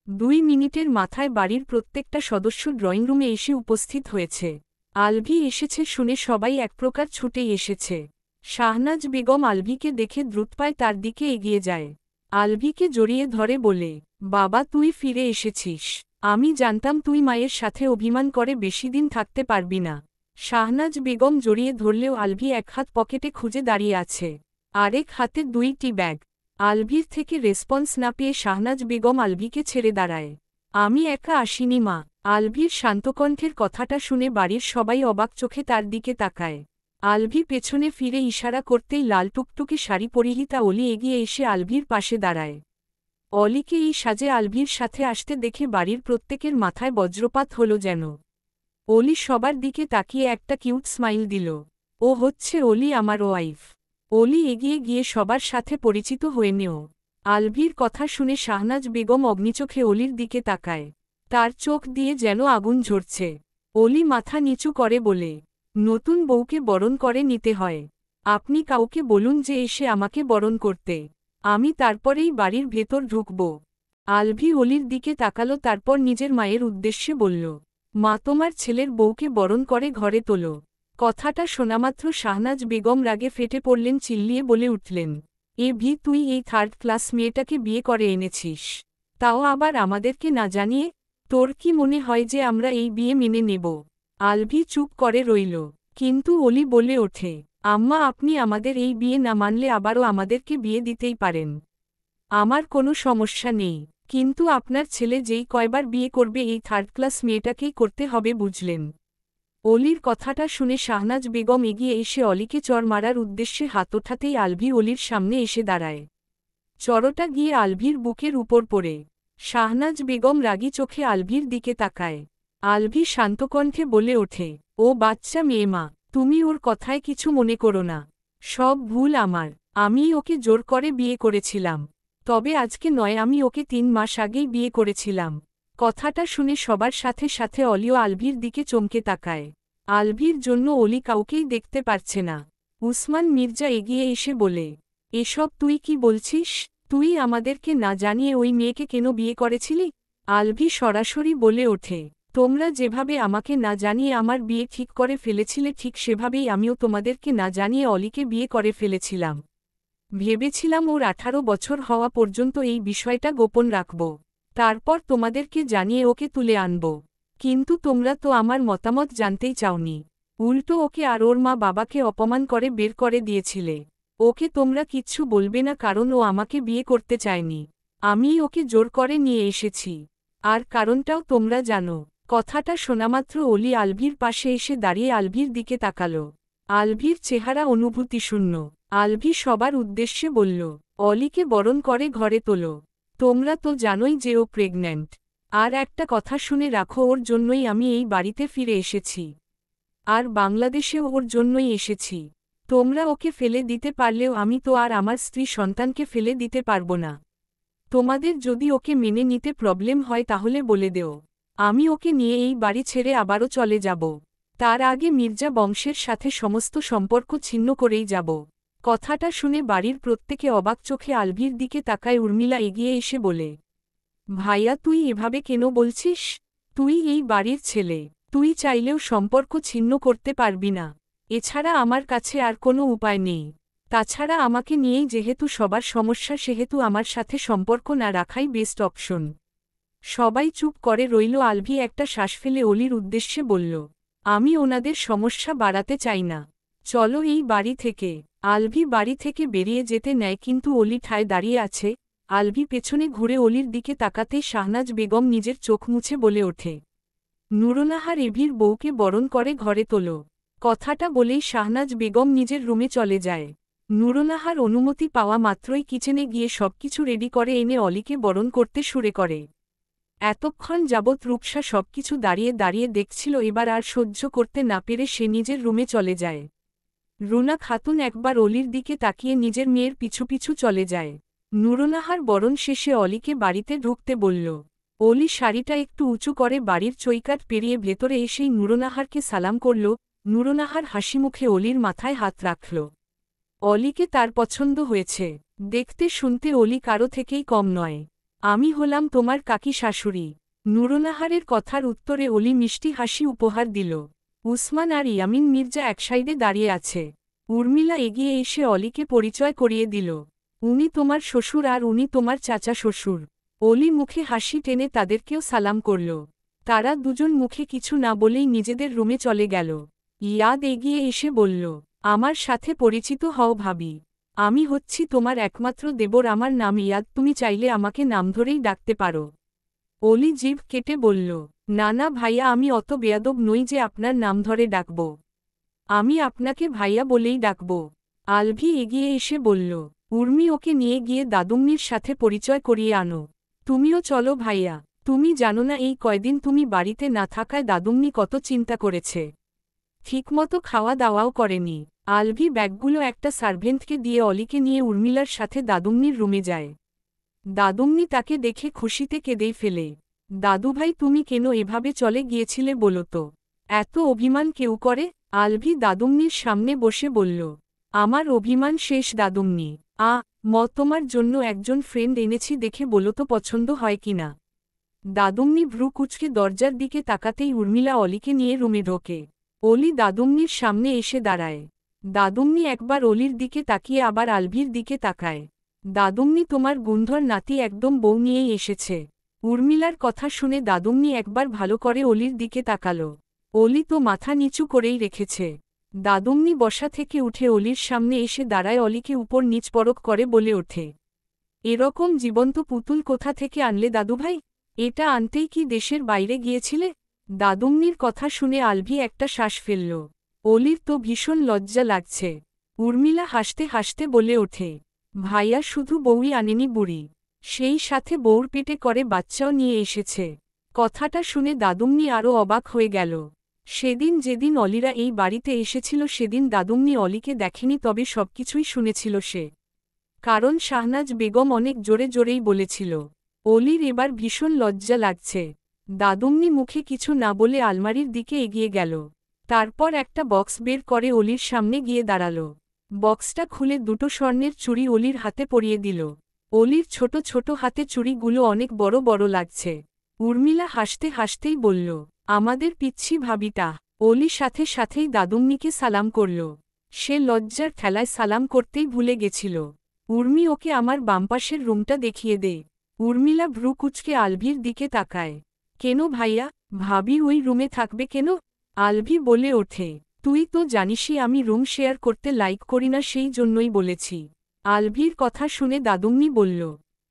2 মিনিটের মাথায় বাড়ির প্রত্যেকটা সদস্য ড্রয়িং রুমে এসে উপস্থিত হয়েছে। আলভি এসেছে শুনে সবাই এক প্রকার ছুটেই এসেছে। শাহনাজ বেগম আলভিকে দেখে দ্রুতপায়ে তার দিকে এগিয়ে যায়। আলভিকে জড়িয়ে ধরে বলে, বাবা, তুই ফিরে এসেছিস। আমি জানতাম তুই মায়ের সাথে অভিমান করে বেশি দিন থাকতে পারবি না। শাহনাজ বেগম জড়িয়ে ধরলেও আলভি এক হাত পকেটে খুঁজে দাঁড়িয়ে আছে, আরেক হাতে 2টি ব্যাগ। আলভির থেকে রেসপন্স না পেয়ে শাহনাজ বেগম আলভিকে ছেড়ে দাঁড়ায়। আমি একা আসিনি মা। আলভির শান্তকণ্ঠের কথাটা শুনে বাড়ির সবাই অবাক চোখে তার দিকে তাকায়। আলভি পেছনে ফিরে ইশারা করতেই লাল টুকটুকে শাড়ি পরিহিতা অলি এগিয়ে এসে আলভির পাশে দাঁড়ায়। অলিকে এই সাজে আলভির সাথে আসতে দেখে বাড়ির প্রত্যেকের মাথায় বজ্রপাত হল যেন। অলি সবার দিকে তাকিয়ে একটা কিউট স্মাইল দিল। ও হচ্ছে অলি, আমার ওয়াইফ। অলি এগিয়ে গিয়ে সবার সাথে পরিচিত হয়ে নেও। আলভির কথা শুনে শাহনাজ বেগম অগ্নিচোখে অলির দিকে তাকায়। তার চোখ দিয়ে যেন আগুন ঝরছে। অলি মাথা নিচু করে বলে, নতুন বউকে বরণ করে নিতে হয়। আপনি কাউকে বলুন যে এসে আমাকে বরণ করতে। আমি তারপরেই বাড়ির ভেতর ঢুকব। আলভি অলির দিকে তাকালো, তারপর নিজের মায়ের উদ্দেশ্যে বলল, মা, তোমার ছেলের বউকে বরণ করে ঘরে তোলো। কথাটা শোনামাত্র শাহনাজ বেগম রাগে ফেটে পড়লেন, চিল্লিয়ে বলে উঠলেন, তুই এই 3rd ক্লাস মেয়েটাকে বিয়ে করে এনেছিস, তাও আবার আমাদেরকে না জানিয়ে? তোর কি মনে হয় যে আমরা এই বিয়ে মেনে নেব? আলভি চুপ করে রইল। কিন্তু অলি বলে ওঠে, আম্মা, আপনি আমাদের এই বিয়ে না মানলে আবারও আমাদেরকে বিয়ে দিতেই পারেন। আমার কোনো সমস্যা নেই, কিন্তু আপনার ছেলে যেই কয়বার বিয়ে করবে এই 3rd ক্লাস মেয়েটাকেই করতে হবে, বুঝলেন? অলির কথাটা শুনে শাহনাজ বেগম এগিয়ে এসে অলিকে চড় মারার উদ্দেশ্যে হাত ওঠাতেই আলভি অলির সামনে এসে দাঁড়ায়। চড়টা গিয়ে আলভির বুকের উপর পড়ে। শাহনাজ বেগম রাগী চোখে আলভির দিকে তাকায়। আলভি শান্তকণ্ঠে বলে ওঠে, ও বাচ্চা মেয়ে মা, তুমি ওর কথায় কিছু মনে করো না। সব ভুল আমার। আমি ওকে জোর করে বিয়ে করেছিলাম। তবে আজকে নয়, আমি ওকে 3 মাস আগেই বিয়ে করেছিলাম। কথাটা শুনে সবার সাথে সাথে অলিও আলভির দিকে চমকে তাকায়। আলভির জন্য অলি কাউকেই দেখতে পারছে না। উসমান মির্জা এগিয়ে এসে বলে, এসব তুই কি বলছিস? তুই আমাদেরকে না জানিয়ে ওই মেয়েকে কেন বিয়ে করেছিলি? আলভি সরাসরি বলে ওঠে, তোমরা যেভাবে আমাকে না জানিয়ে আমার বিয়ে ঠিক করে ফেলেছিলে, ঠিক সেভাবেই আমিও তোমাদেরকে না জানিয়ে অলিকে বিয়ে করে ফেলেছিলাম। ভেবেছিলাম ওর 18 বছর হওয়া পর্যন্ত এই বিষয়টা গোপন রাখব, তারপর তোমাদেরকে জানিয়ে ওকে তুলে আনব। কিন্তু তোমরা তো আমার মতামত জানতেই চাওনি। উল্টো ওকে আর ওর মা বাবাকে অপমান করে বের করে দিয়েছিলে। ওকে তোমরা কিচ্ছু বলবে না, কারণ ও আমাকে বিয়ে করতে চায়নি। আমি ওকে জোর করে নিয়ে এসেছি। আর কারণটাও তোমরা জানো। কথাটা শোনামাত্র অলি আলভির পাশে এসে দাঁড়িয়ে আলভির দিকে তাকাল। আলভির চেহারা অনুভূতিশূন্য। আলভি সবার উদ্দেশ্যে বলল, অলিকে বরণ করে ঘরে তোলো। তোমরা তো জানোই যে ও প্রেগন্যান্ট। আর একটা কথা শুনে রাখো, ওর জন্যই আমি এই বাড়িতে ফিরে এসেছি। আর বাংলাদেশেও ওর জন্যই এসেছি। তোমরা ওকে ফেলে দিতে পারলেও আমি তো আর আমার স্ত্রী সন্তানকে ফেলে দিতে পারবো না। তোমাদের যদি ওকে মেনে নিতে প্রবলেম হয় তাহলে বলে দেও, আমি ওকে নিয়ে এই বাড়ি ছেড়ে আবারও চলে যাব। তার আগে মির্জা বংশের সাথে সমস্ত সম্পর্ক ছিন্ন করেই যাব। কথাটা শুনে বাড়ির প্রত্যেকে অবাক চোখে আলভির দিকে তাকায়। উর্মিলা এগিয়ে এসে বলে, ভাইয়া তুই এভাবে কেন বলছিস? তুই এই বাড়ির ছেলে, তুই চাইলেও সম্পর্ক ছিন্ন করতে পারবি না। এছাড়া আমার কাছে আর কোনো উপায় নেই। তাছাড়া আমাকে নিয়েই যেহেতু সবার সমস্যা, সেহেতু আমার সাথে সম্পর্ক না রাখাই বেস্ট অপশন। সবাই চুপ করে রইল। আলভি একটা শ্বাস ফেলে অলির উদ্দেশ্যে বলল, আমি ওনাদের সমস্যা বাড়াতে চাই না। চলো এই বাড়ি থেকে। আলভি বাড়ি থেকে বেরিয়ে যেতে নেয়, কিন্তু অলি ঠায় দাঁড়িয়ে আছে। আলভি পেছনে ঘুরে অলির দিকে তাকাতেই শাহনাজ বেগম নিজের চোখ মুছে বলে ওঠে, নুরুন্নাহার এভির বউকে বরণ করে ঘরে তোলো। কথাটা বলেই শাহনাজ বেগম নিজের রুমে চলে যায়। নুরুন্নাহার অনুমতি পাওয়া মাত্রই কিচেনে গিয়ে সবকিছু রেডি করে এনে অলিকে বরণ করতে শুরু করে। এতক্ষণ যাবৎ রূপসা সবকিছু দাঁড়িয়ে দাঁড়িয়ে দেখছিল, এবার আর সহ্য করতে না পেরে সে নিজের রুমে চলে যায়। রুনা খাতুন একবার অলির দিকে তাকিয়ে নিজের মেয়ের পিছু পিছু চলে যায়। নুরুন্নাহার বরণ শেষে অলিকে বাড়িতে ঢুকতে বলল। অলি শাড়িটা একটু উঁচু করে বাড়ির চৌকাঠ পেরিয়ে ভেতরে এসেই নুরুন্নাহারকে সালাম করল। নুরুন্নাহার হাসিমুখে অলির মাথায় হাত রাখল। অলিকে তার পছন্দ হয়েছে। দেখতে শুনতে অলি কারো থেকেই কম নয়। আমি হলাম তোমার কাকি শাশুড়ি। নুরুন্নাহারের কথার উত্তরে অলি মিষ্টি হাসি উপহার দিল। উসমান আর ইয়ামিন মির্জা এক সাইডে দাঁড়িয়ে আছে। উর্মিলা এগিয়ে এসে অলিকে পরিচয় করিয়ে দিল, উনি তোমার শ্বশুর আর উনি তোমার চাচা শ্বশুর। অলি মুখে হাসি টেনে তাদেরকেও সালাম করল। তারা দুজন মুখে কিছু না বলেই নিজেদের রুমে চলে গেল। ইয়াদ এগিয়ে এসে বলল, আমার সাথে পরিচিত হও ভাবি। আমি হচ্ছি তোমার একমাত্র দেবর, আমার নাম ইয়াদ, তুমি চাইলে আমাকে নাম ধরেই ডাকতে পারো। অলি জিভ কেটে বলল, না না ভাইয়া, আমি অত বেয়াদব নই যে আপনার নাম ধরে ডাকব। আমি আপনাকে ভাইয়া বলেই ডাকব। আলভি এগিয়ে এসে বলল, উর্মি ওকে নিয়ে গিয়ে দাদুম্নির সাথে পরিচয় করিয়ে আনো। তুমিও চলো ভাইয়া, তুমি জানো না এই কয়দিন তুমি বাড়িতে না থাকায় দাদুম্নি কত চিন্তা করেছে। ঠিকমতো খাওয়া দাওয়াও করেনি। আলভি ব্যাগগুলো একটা সার্ভেন্টকে দিয়ে অলিকে নিয়ে উর্মিলার সাথে দাদুম্নির রুমে যায়। দাদুম্নি তাকে দেখে খুশিতে কেঁদেই ফেলে। দাদুভাই, তুমি কেন এভাবে চলে গিয়েছিলে বলো তো? এত অভিমান কেউ করে? আলভি দাদুম্নির সামনে বসে বলল, আমার অভিমান শেষ দাদুম্নি। তোমার জন্য একজন ফ্রেন্ড এনেছি, দেখে বলো তো পছন্দ হয় কিনা। দাদুম্নি ভ্রু কুঁচকে দরজার দিকে তাকাতেই উর্মিলা অলিকে নিয়ে রুমে ঢোকে। অলি দাদুম্নির সামনে এসে দাঁড়ায়। দাদুম্নি একবার অলির দিকে তাকিয়ে আবার আলভির দিকে তাকায়। দাদুম্নি, তোমার গুন্ধর নাতি একদম বউ নিয়েই এসেছে। উর্মিলার কথা শুনে দাদুম্নি একবার ভালো করে অলির দিকে তাকালো। অলি তো মাথা নিচু করেই রেখেছে। দাদুম্নি বসা থেকে উঠে অলির সামনে এসে দাঁড়ায়, অলিকে উপর নিচ পরক করে বলে ওঠে, এরকম জীবন্ত পুতুল কোথা থেকে আনলে দাদুভাই? এটা আনতেই কি দেশের বাইরে গিয়েছিলে? দাদুম্নির কথা শুনে আলভি একটা শ্বাস ফেলল। অলির তো ভীষণ লজ্জা লাগছে। উর্মিলা হাসতে হাসতে বলে ওঠে, ভাইয়া শুধু বউই আনেনি বুড়ি, সেই সাথে বউর পেটে করে বাচ্চাও নিয়ে এসেছে। কথাটা শুনে দাদুম্নি আরও অবাক হয়ে গেল। সেদিন যেদিন অলিরা এই বাড়িতে এসেছিল সেদিন দাদুম্নি অলিকে দেখেনি, তবে সবকিছুই শুনেছিল সে। কারণ শাহনাজ বেগম অনেক জোরে জোরেই বলেছিল। অলির এবার ভীষণ লজ্জা লাগছে। দাদুম্নি মুখে কিছু না বলে আলমারির দিকে এগিয়ে গেল। তারপর একটা বক্স বের করে অলির সামনে গিয়ে দাঁড়াল। বক্সটা খুলে দুটো স্বর্ণের চুড়ি অলির হাতে পরিয়ে দিল। অলির ছোট ছোট হাতে চুড়িগুলো অনেক বড় বড় লাগছে। উর্মিলা হাসতে হাসতেই বলল, আমাদের পিচ্ছি ভাবিটা। অলি সাথে সাথেই দাদুম্নিকে সালাম করল। সে লজ্জার ঠেলায় সালাম করতেই ভুলে গেছিল। উর্মি, ওকে আমার বামপাশের রুমটা দেখিয়ে দে। উর্মিলা ভ্রু কুঁচকে আলভির দিকে তাকায়। কেন ভাইয়া, ভাবি ওই রুমে থাকবে কেন? আলভি বলে ওঠে, তুই তো জানিসই আমি রুম শেয়ার করতে লাইক করি না, সেই জন্যই বলেছি। আলভির কথা শুনে দাদুম্নি বলল,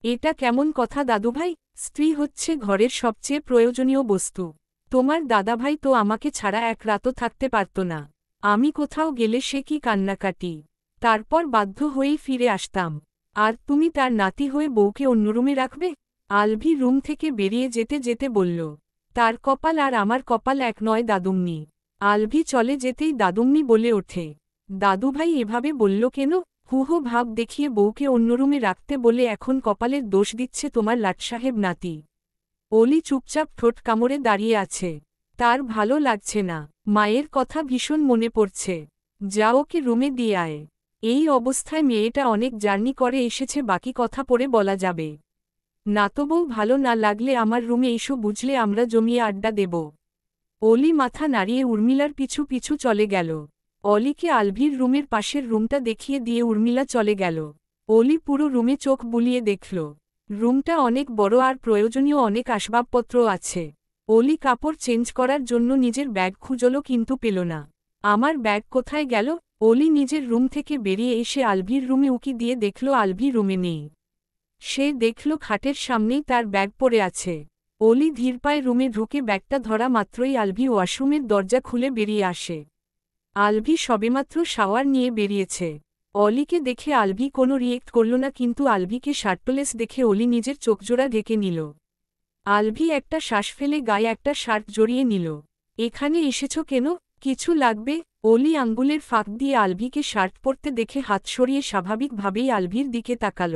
এটা কেমন কথা দাদুভাই? স্ত্রী হচ্ছে ঘরের সবচেয়ে প্রয়োজনীয় বস্তু। তোমার দাদাভাই তো আমাকে ছাড়া এক রাতও থাকতে পারত না। আমি কোথাও গেলে সে কি কান্নাকাটি। তারপর বাধ্য হয়েই ফিরে আসতাম। আর তুমি তার নাতি হয়ে বউকে অন্য রুমে রাখবে? আলভি রুম থেকে বেরিয়ে যেতে যেতে বলল। তার কপাল আর আমার কপাল এক নয় দাদুমনি। আলভি চলে যেতেই দাদুমনি বলে ওঠে। দাদুভাই এভাবে বলল কেন? হুহো ভাব দেখিয়ে বউকে অন্য রুমে রাখতে বলে এখন কপালের দোষ দিচ্ছে তোমার লাটসাহেব নাতি। অলি চুপচাপ ঠোঁট কামড়ে দাঁড়িয়ে আছে। তার ভালো লাগছে না। মায়ের কথা ভীষণ মনে পড়ছে। যা ওকে রুমে দিয়ে আয়। এই অবস্থায় মেয়েটা অনেক জার্নি করে এসেছে, বাকি কথা পরে বলা যাবে। নাতবউ ভালো না লাগলে আমার রুমে এসো, বুঝলে আমরা জমিয়ে আড্ডা দেব। অলি মাথা নাড়িয়ে উর্মিলার পিছু পিছু চলে গেল। অলিকে আলভির রুমের পাশের রুমটা দেখিয়ে দিয়ে উর্মিলা চলে গেল। অলি পুরো রুমে চোখ বুলিয়ে দেখল। রুমটা অনেক বড় আর প্রয়োজনীয় অনেক আসবাবপত্র আছে। অলি কাপড় চেঞ্জ করার জন্য নিজের ব্যাগ খুঁজল কিন্তু পেল না। আমার ব্যাগ কোথায় গেল? অলি নিজের রুম থেকে বেরিয়ে এসে আলভির রুমে উকি দিয়ে দেখল আলভি রুমে নেই। সে দেখল খাটের সামনেই তার ব্যাগ পড়ে আছে। অলি ধীর পায়ে রুমে ঢুকে ব্যাগটা ধরা মাত্রই আলভি ওয়াশরুমের দরজা খুলে বেরিয়ে আসে। আলভি সবেমাত্র শাওয়ার নিয়ে বেরিয়েছে। অলিকে দেখে আলভি কোনো রিয়েক্ট করল না, কিন্তু আলভিকে শার্টলেস দেখে অলি নিজের চোখজোড়া ঢেকে নিল। আলভি একটা শ্বাস ফেলে গায়ে একটা শার্ট জড়িয়ে নিল। এখানে এসেছ কেন? কিছু লাগবে? অলি আঙ্গুলের ফাঁক দিয়ে আলভিকে শার্ট পরতে দেখে হাত সরিয়ে স্বাভাবিকভাবেই আলভির দিকে তাকাল।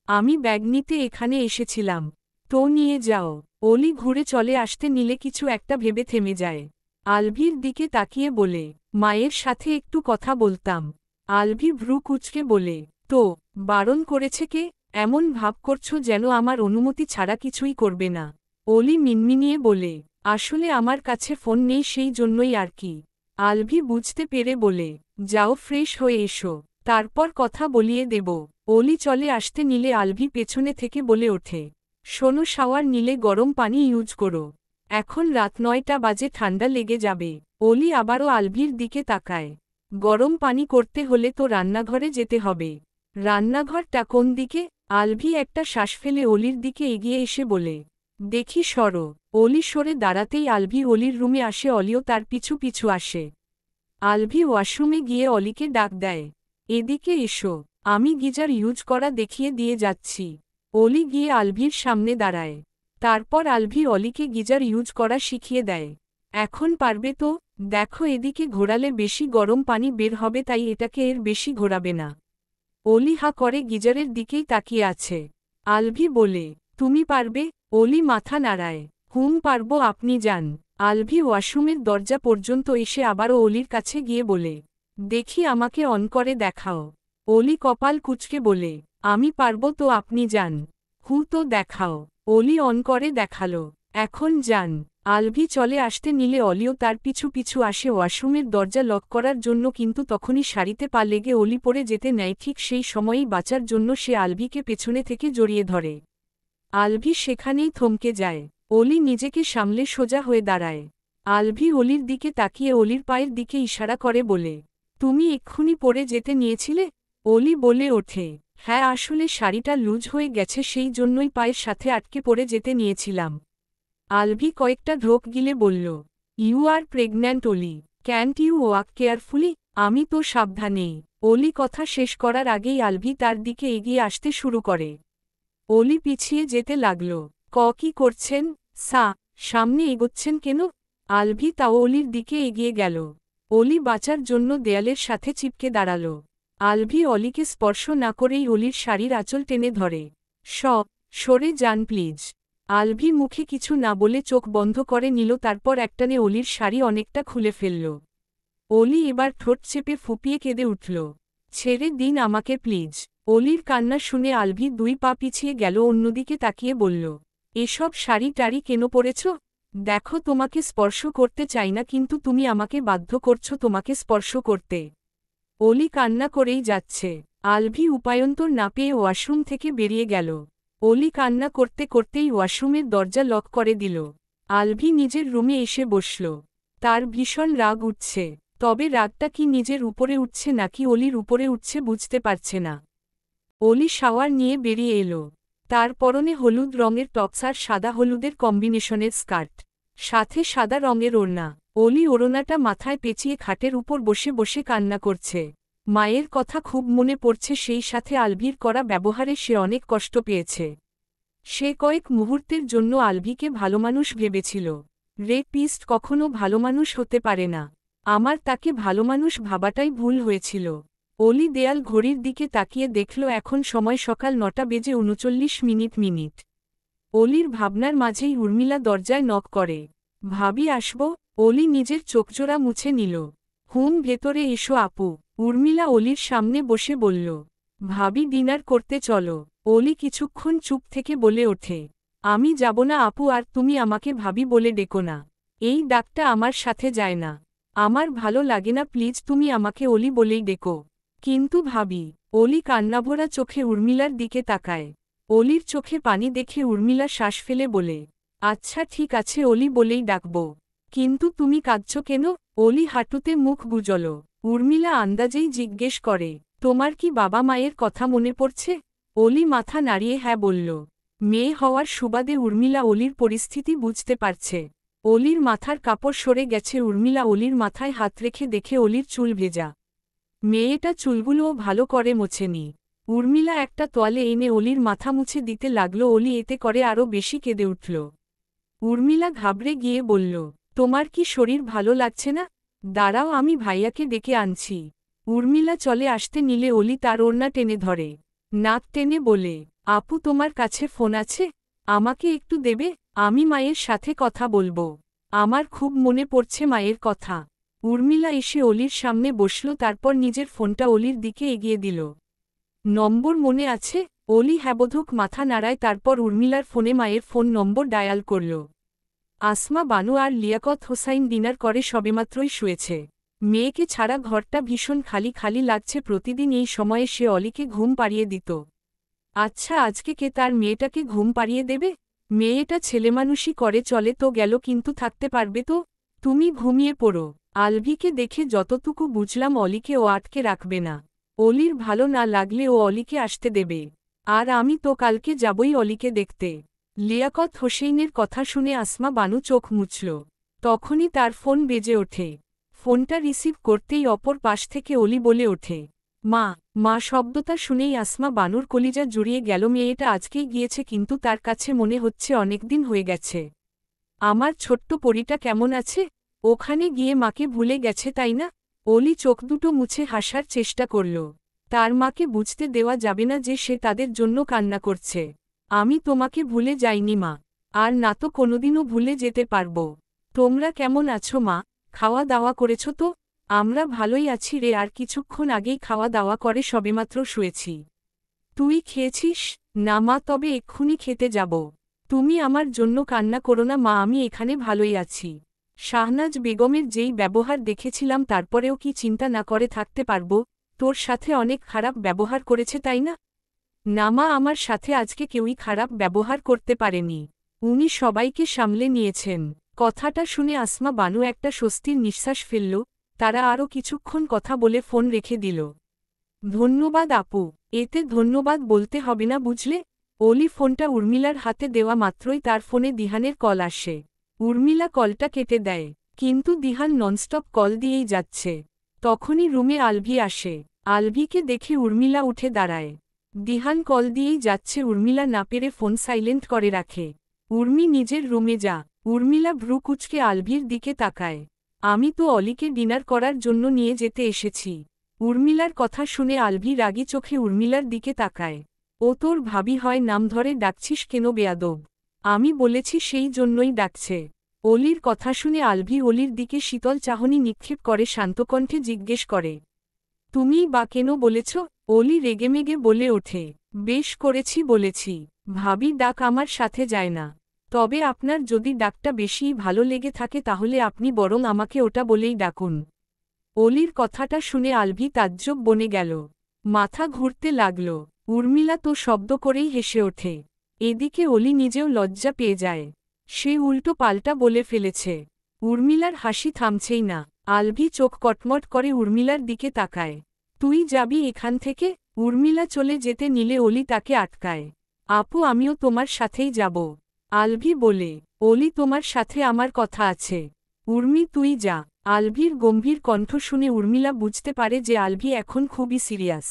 আমি ব্যাগ নিতে এখানে এসেছিলাম। তো নিয়ে যাও। অলি ঘুরে চলে আসতে নিলে কিছু একটা ভেবে থেমে যায়। আলভির দিকে তাকিয়ে বলে, মায়ের সাথে একটু কথা বলতাম। আলভি ভ্রু কুঁচকে বলে, তো বারণ করেছে কে? এমন ভাব করছো যেন আমার অনুমতি ছাড়া কিছুই করবে না। অলি মিনমিনিয়ে বলে, আসলে আমার কাছে ফোন নেই, সেই জন্যই আর কি। আলভি বুঝতে পেরে বলে, যাও ফ্রেশ হয়ে এসো, তারপর কথা বলিয়ে দেব। অলি চলে আসতে নিলে আলভি পেছনে থেকে বলে ওঠে, শোনো, শাওয়ার নিলে গরম পানি ইউজ করো। এখন রাত ৯টা বাজে, ঠান্ডা লেগে যাবে। অলি আবারও আলভির দিকে তাকায়। গরম পানি করতে হলে তো রান্নাঘরে যেতে হবে। রান্নাঘরটা কোন দিকে? আলভি একটা শ্বাস ফেলে অলির দিকে এগিয়ে এসে বলে, দেখি সরো। অলি সরে দাঁড়াতেই আলভি অলির রুমে আসে, অলিও তার পিছু পিছু আসে। আলভি ওয়াশরুমে গিয়ে অলিকে ডাক দেয়, এদিকে এসো, আমি গিজার ইউজ করা দেখিয়ে দিয়ে যাচ্ছি। অলি গিয়ে আলভির সামনে দাঁড়ায়। তারপর আলভি অলিকে গিজার ইউজ করা শিখিয়ে দেয়। এখন পারবে তো? দেখো, এদিকে ঘোরালে বেশি গরম পানি বের হবে, তাই এটাকে এর বেশি ঘোরাবে না। অলি হা করে গিজারের দিকেই তাকিয়ে আছে। আলভি বলে, তুমি পারবে? অলি মাথা নাড়ায়, হুম পারবো, আপনি যান। আলভি ওয়াশরুমের দরজা পর্যন্ত এসে আবারও অলির কাছে গিয়ে বলে, দেখি আমাকে অন করে দেখাও। অলি কপাল কুঁচকে বলে, আমি পারবো তো, আপনি যান। হু তো দেখাও। অলি অন করে দেখালো। এখন যান। আলভি চলে আসতে নিলে অলিও তার পিছু পিছু আসে ওয়াশরুমের দরজা লক করার জন্য, কিন্তু তখনই শাড়িতে পা লেগে অলি পড়ে যেতে নেয়। ঠিক সেই সময়েই বাঁচার জন্য সে আলভিকে পেছনে থেকে জড়িয়ে ধরে। আলভি সেখানেই থমকে যায়। অলি নিজেকে সামলে সোজা হয়ে দাঁড়ায়। আলভি অলির দিকে তাকিয়ে অলির পায়ের দিকে ইশারা করে বলে, তুমি এক্ষুনি পরে যেতে নিয়েছিলে? অলি বলে ওঠে, হ্যাঁ, আসলে শাড়িটা লুজ হয়ে গেছে, সেই জন্যই পায়ের সাথে আটকে পড়ে যেতে নিয়েছিলাম। আলভি কয়েকটা ঢোক গিলে বলল, you R pregnant Oli, can't you walk carefully? আমি তো সাবধানেই। অলি কথা শেষ করার আগেই আলভি তার দিকে এগিয়ে আসতে শুরু করে। অলি পিছিয়ে যেতে লাগল। কি করছেন? সামনে এগোচ্ছেন কেন? আলভি তাও অলির দিকে এগিয়ে গেল। অলি বাঁচার জন্য দেয়ালের সাথে চিপকে দাঁড়াল। আলভি অলিকে স্পর্শ না করেই অলির শাড়ির আঁচল টেনে ধরে। সরে যান প্লিজ। আলভি মুখে কিছু না বলে চোখ বন্ধ করে নিল, তারপর একটানে অলির শাড়ি অনেকটা খুলে ফেলল। অলি এবার ঠোঁট চেপে ফুপিয়ে কেঁদে উঠল, ছেড়ে দিন আমাকে প্লিজ। অলির কান্না শুনে আলভি 2 পা পিছিয়ে গেল, অন্যদিকে তাকিয়ে বলল, এসব শাড়ি টাড়ি কেন পরেছ? দেখো, তোমাকে স্পর্শ করতে চাই না, কিন্তু তুমি আমাকে বাধ্য করছো তোমাকে স্পর্শ করতে। অলি কান্না করেই যাচ্ছে। আলভি উপায়ন্তর না পেয়ে ওয়াশরুম থেকে বেরিয়ে গেল। অলি কান্না করতে করতেই ওয়াশরুমের দরজা লক করে দিল। আলভি নিজের রুমে এসে বসল। তার ভীষণ রাগ উঠছে, তবে রাগটা কি নিজের উপরে উঠছে নাকি অলির উপরে উঠছে বুঝতে পারছে না। অলি শাওয়ার নিয়ে বেরিয়ে এলো। তার পরনে হলুদ রঙের টপস আর সাদা হলুদের কম্বিনেশনের স্কার্ট। সাথে সাদা রঙের ওড়না। অলি ওড়নাটা মাথায় পেঁচিয়ে খাটের উপর বসে বসে কান্না করছে। মায়ের কথা খুব মনে পড়ছে, সেই সাথে আলভির করা ব্যবহারে সে অনেক কষ্ট পেয়েছে। সে কয়েক মুহূর্তের জন্য আলভিকে ভালোমানুষ ভেবেছিল। রেপিস্ট কখনো ভালোমানুষ হতে পারে না। আমার তাকে ভালোমানুষ ভাবাটাই ভুল হয়েছিল। অলি দেয়াল ঘড়ির দিকে তাকিয়ে দেখল এখন সময় সকাল 9:39 অলির ভাবনার মাঝেই উর্মিলা দরজায় নক করে। ভাবি আসব? অলি নিজের চোখজোড়া মুছে নিল। ভেতরে এসো আপু। উর্মিলা অলির সামনে বসে বলল। ভাবি ডিনার করতে চলো। অলি কিছুক্ষণ চুপ থেকে বলে ওঠে, আমি যাব না আপু, আর তুমি আমাকে ভাবি বলে ডেকো না। এই ডাকটা আমার সাথে যায় না। আমার ভালো লাগে না, প্লিজ তুমি আমাকে অলি বলেই ডেকো। কিন্তু ভাবি। অলি কান্নাভরা চোখে উর্মিলার দিকে তাকায়। অলির চোখে পানি দেখে উর্মিলা শ্বাস ফেলে বলে, আচ্ছা ঠিক আছে অলি বলেই ডাকব। কিন্তু তুমি কাঁদছ কেন? অলি হাঁটুতে মুখ গুজল। উর্মিলা আন্দাজেই জিজ্ঞেস করে, তোমার কি বাবা মায়ের কথা মনে পড়ছে? অলি মাথা নাড়িয়ে হ্যাঁ বলল। মেয়ে হওয়ার সুবাদে উর্মিলা অলির পরিস্থিতি বুঝতে পারছে। অলির মাথার কাপড় সরে গেছে। উর্মিলা অলির মাথায় হাত রেখে দেখে অলির চুল ভেজা। মেয়েটা চুলগুলোও ভালো করে মোছেনি। উর্মিলা একটা তোয়ালে এনে অলির মাথা মুছে দিতে লাগল। অলি এতে করে আরও বেশি কেঁদে উঠল। উর্মিলা ঘাবড়ে গিয়ে বলল, তোমার কি শরীর ভালো লাগছে না? দাঁড়াও আমি ভাইয়াকে ডেকে আনছি। উর্মিলা চলে আসতে নিলে অলি তার ওড়না টেনে ধরে। নাক টেনে বলে, আপু তোমার কাছে ফোন আছে? আমাকে একটু দেবে? আমি মায়ের সাথে কথা বলবো। আমার খুব মনে পড়ছে মায়ের কথা। উর্মিলা এসে অলির সামনে বসল, তারপর নিজের ফোনটা অলির দিকে এগিয়ে দিল। নম্বর মনে আছে? অলি হ্যাবোধক মাথা নাড়ায়, তারপর উর্মিলার ফোনে মায়ের ফোন নম্বর ডায়াল করল। আসমা বানু আর লিয়াকত হোসাইন ডিনার করে সবেমাত্রই শুয়েছে। মেয়েকে ছাড়া ঘরটা ভীষণ খালি খালি লাগছে। প্রতিদিন এই সময়ে সে অলিকে ঘুম পাড়িয়ে দিত। আচ্ছা আজকে কে তার মেয়েটাকে ঘুম পাড়িয়ে দেবে? মেয়েটা ছেলেমানুষই করে, চলে তো গেল, কিন্তু থাকতে পারবে তো? তুমি ঘুমিয়ে পড়ো। আলভিকে দেখে যতটুকু বুঝলাম অলিকে ও আটকে রাখবে না। অলির ভালো না লাগলে ও অলিকে আসতে দেবে। আর আমি তো কালকে যাবই অলিকে দেখতে। লিয়াকত হোসেইনের কথা শুনে আসমা বানু চোখ মুছল। তখনই তার ফোন বেজে ওঠে। ফোনটা রিসিভ করতেই অপর পাশ থেকে অলি বলে ওঠে, মা। মা শব্দটা শুনেই আসমা বানুর কলিজা জুড়িয়ে গেল। মেয়েটা আজকেই গিয়েছে, কিন্তু তার কাছে মনে হচ্ছে অনেকদিন হয়ে গেছে। আমার ছোট্ট পরীটা কেমন আছে? ওখানে গিয়ে মাকে ভুলে গেছে তাই না? অলি চোখ দুটো মুছে হাসার চেষ্টা করল। তার মাকে বুঝতে দেওয়া যাবে না যে সে তাদের জন্য কান্না করছে। আমি তোমাকে ভুলে যাইনি মা, আর না তো কোনোদিনও ভুলে যেতে পারব। তোমরা কেমন আছো মা? খাওয়া দাওয়া করেছ তো? আমরা ভালোই আছি রে, আর কিছুক্ষণ আগেই খাওয়া দাওয়া করে সবেমাত্র শুয়েছি। তুই খেয়েছিস? না মা, তবে এক্ষুনি খেতে যাব। তুমি আমার জন্য কান্না করো না মা, আমি এখানে ভালোই আছি। শাহনাজ বেগমের যেই ব্যবহার দেখেছিলাম, তারপরেও কি চিন্তা না করে থাকতে পারব? তোর সাথে অনেক খারাপ ব্যবহার করেছে তাই না? না মা, আমার সাথে আজকে কেউই খারাপ ব্যবহার করতে পারেনি। উনি সবাইকে সামলে নিয়েছেন। কথাটা শুনে আসমা বানু একটা স্বস্তির নিঃশ্বাস ফেলল। তারা আরও কিছুক্ষণ কথা বলে ফোন রেখে দিল। ধন্যবাদ আপু। এতে ধন্যবাদ বলতে হবে না বুঝলে। অলি ফোনটা উর্মিলার হাতে দেওয়া মাত্রই তার ফোনে দিহানের কল আসে। উর্মিলা কলটা কেটে দেয়, কিন্তু দিহান ননস্টপ কল দিয়েই যাচ্ছে। তখনই রুমে আলভি আসে। আলভিকে দেখে উর্মিলা উঠে দাঁড়ায়। দিহান কল দিয়েই যাচ্ছে। উর্মিলা না পেরে ফোন সাইলেন্ট করে রাখে। উর্মি নিজের রুমে যা। উর্মিলা ভ্রু কুঁচকে আলভির দিকে তাকায়। আমি তো অলিকে ডিনার করার জন্য নিয়ে যেতে এসেছি। উর্মিলার কথা শুনে আলভি রাগী চোখে উর্মিলার দিকে তাকায়। ও তোর ভাবি হয়, নাম ধরে ডাকছিস কেন বেয়াদব? আমি বলেছি সেই জন্যই ডাকছে। অলির কথা শুনে আলভি অলির দিকে শীতল চাহনি নিক্ষেপ করে শান্তকণ্ঠে জিজ্ঞেস করে, তুমিই বা কেন বলেছ? অলি রেগেমেগে বলে ওঠে, বেশ করেছি বলেছি। ভাবি ডাক আমার সাথে যায় না। তবে আপনার যদি ডাকটা বেশিই ভালো লেগে থাকে তাহলে আপনি বরং আমাকে ওটা বলেই ডাকুন। অলির কথাটা শুনে আলভি তাজ্জব বনে গেল। মাথা ঘুরতে লাগল। উর্মিলা তো শব্দ করেই হেসে ওঠে। এদিকে অলি নিজেও লজ্জা পেয়ে যায়। সে উল্টো পাল্টা বলে ফেলেছে। উর্মিলার হাসি থামছেই না। আলভি চোখ কটমট করে উর্মিলার দিকে তাকায়। তুই যাবি এখান থেকে? উর্মিলা চলে যেতে নিলে অলি তাকে আটকায়। আপু আমিও তোমার সাথেই যাব। আলভি বলে। অলি তোমার সাথে আমার কথা আছে। উর্মি তুই যা। আলভির গম্ভীর কণ্ঠ শুনে উর্মিলা বুঝতে পারে যে আলভি এখন খুবই সিরিয়াস।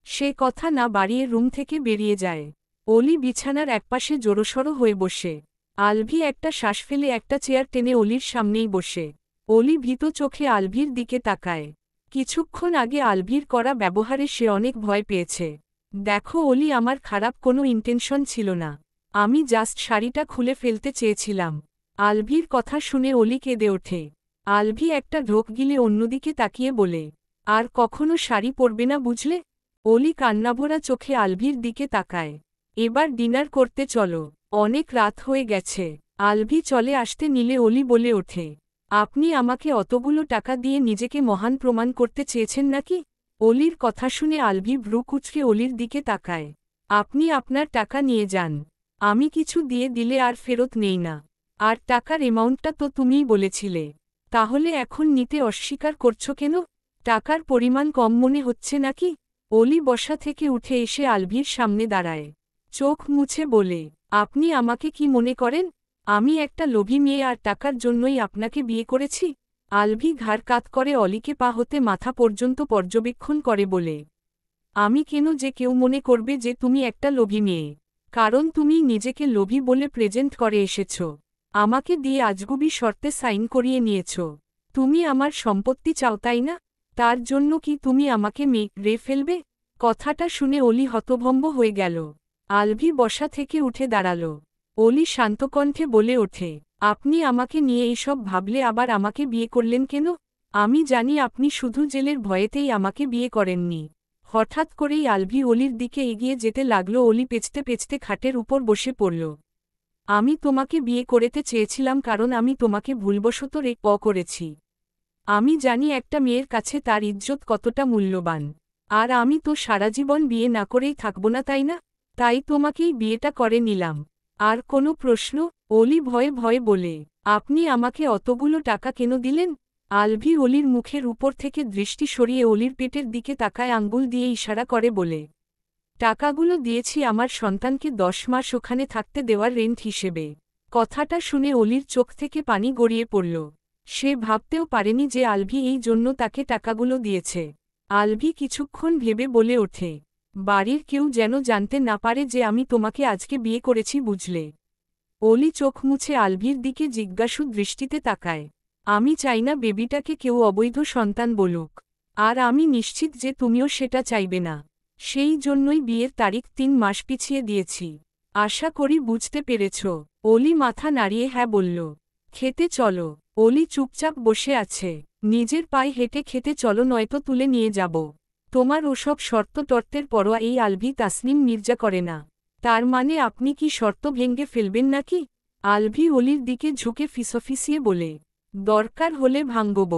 সে কথা না বাড়িয়ে রুম থেকে বেরিয়ে যায়। অলি বিছানার একপাশে জড়সড় হয়ে বসে। আলভি একটা শ্বাস ফেলে একটা চেয়ার টেনে অলির সামনেই বসে। অলি ভীত চোখে আলভির দিকে তাকায়। কিছুক্ষণ আগে আলভির করা ব্যবহারে সে অনেক ভয় পেয়েছে। দেখো অলি, আমার খারাপ কোনো ইন্টেনশন ছিল না। আমি জাস্ট শাড়িটা খুলে ফেলতে চেয়েছিলাম। আলভির কথা শুনে অলি কেঁদে ওঠে। আলভি একটা ঢোক গিলে অন্যদিকে তাকিয়ে বলে, আর কখনো শাড়ি পরবে না বুঝলে? অলি কান্নাভরা চোখে আলভির দিকে তাকায়। এবার ডিনার করতে চলো, অনেক রাত হয়ে গেছে। আলভি চলে আসতে নিলে অলি বলে ওঠে, আপনি আমাকে অতগুলো টাকা দিয়ে নিজেকে মহান প্রমাণ করতে চেয়েছেন নাকি? অলির কথা শুনে আলভি ভ্রু কুঁচকে অলির দিকে তাকায়। আপনি আপনার টাকা নিয়ে যান। আমি কিছু দিয়ে দিলে আর ফেরত নেই না। আর টাকার অ্যামাউন্টটা তো তুমিই বলেছিলে। তাহলে এখন নিতে অস্বীকার করছো কেন? টাকার পরিমাণ কম মনে হচ্ছে নাকি? অলি বসা থেকে উঠে এসে আলভির সামনে দাঁড়ায়। চোখ মুছে বলে, আপনি আমাকে কি মনে করেন? আমি একটা লোভী মেয়ে আর টাকার জন্যই আপনাকে বিয়ে করেছি? আলভি ঘাড় কাত করে অলিকে পা হতে মাথা পর্যন্ত পর্যবেক্ষণ করে বলে, আমি কেন যে কেউ মনে করবে যে তুমি একটা লোভী মেয়ে? কারণ তুমি নিজেকে লোভী বলে প্রেজেন্ট করে এসেছ। আমাকে দিয়ে আজগুবি শর্তে সাইন করিয়ে নিয়েছ। তুমি আমার সম্পত্তি চাও তাই না? তার জন্য কি তুমি আমাকে মেরে ফেলবে? কথাটা শুনে অলি হতভম্ব হয়ে গেল। আলভি বসা থেকে উঠে দাঁড়াল। অলি শান্তকণ্ঠে বলে ওঠে, আপনি আমাকে নিয়ে এইসব ভাবলে আবার আমাকে বিয়ে করলেন কেন? আমি জানি আপনি শুধু জেলের ভয়েতেই আমাকে বিয়ে করেননি। হঠাৎ করেই আলভি অলির দিকে এগিয়ে যেতে লাগল। অলি পেছতে পেছতে খাটের উপর বসে পড়ল। আমি তোমাকে বিয়ে করতে চেয়েছিলাম কারণ আমি তোমাকে ভুলবশত করেছি। আমি জানি একটা মেয়ের কাছে তার ইজ্জত কতটা মূল্যবান। আর আমি তো সারাজীবন বিয়ে না করেই থাকব না তাই না? তাই তোমাকেই বিয়েটা করে নিলাম। আর কোনো প্রশ্ন? অলি ভয়ে ভয়ে বলে, আপনি আমাকে অতগুলো টাকা কেন দিলেন? আলভি অলির মুখের উপর থেকে দৃষ্টি সরিয়ে অলির পেটের দিকে তাকায় আঙ্গুল দিয়ে ইশারা করে বলে, টাকাগুলো দিয়েছি আমার সন্তানকে 10 মাস ওখানে থাকতে দেওয়ার রেন্ট হিসেবে। কথাটা শুনে অলির চোখ থেকে পানি গড়িয়ে পড়ল। সে ভাবতেও পারেনি যে আলভি এই জন্য তাকে টাকাগুলো দিয়েছে। আলভি কিছুক্ষণ ভেবে বলে ওঠে, বাড়ির কেউ যেন জানতে না পারে যে আমি তোমাকে আজকে বিয়ে করেছি বুঝলে? অলি চোখ মুছে আলভির দিকে জিজ্ঞাসু দৃষ্টিতে তাকায়। আমি চাই না বেবিটাকে কেউ অবৈধ সন্তান বলুক। আর আমি নিশ্চিত যে তুমিও সেটা চাইবে না। সেই জন্যই বিয়ের তারিখ 3 মাস পিছিয়ে দিয়েছি। আশা করি বুঝতে পেরেছ। অলি মাথা নাড়িয়ে হ্যাঁ বলল। খেতে চলো। অলি চুপচাপ বসে আছে। নিজের পায়ে হেঁটে খেতে চলো নয়তো তুলে নিয়ে যাব। তোমার ওসব শর্ত টর্তের পরোয়া এই আলভি তাসনিম মির্জা করে না। তার মানে আপনি কি শর্ত ভেঙে ফেলবেন নাকি? আলভি অলির দিকে ঝুঁকে ফিসফিসিয়ে বলে, দরকার হলে ভাঙ্গব।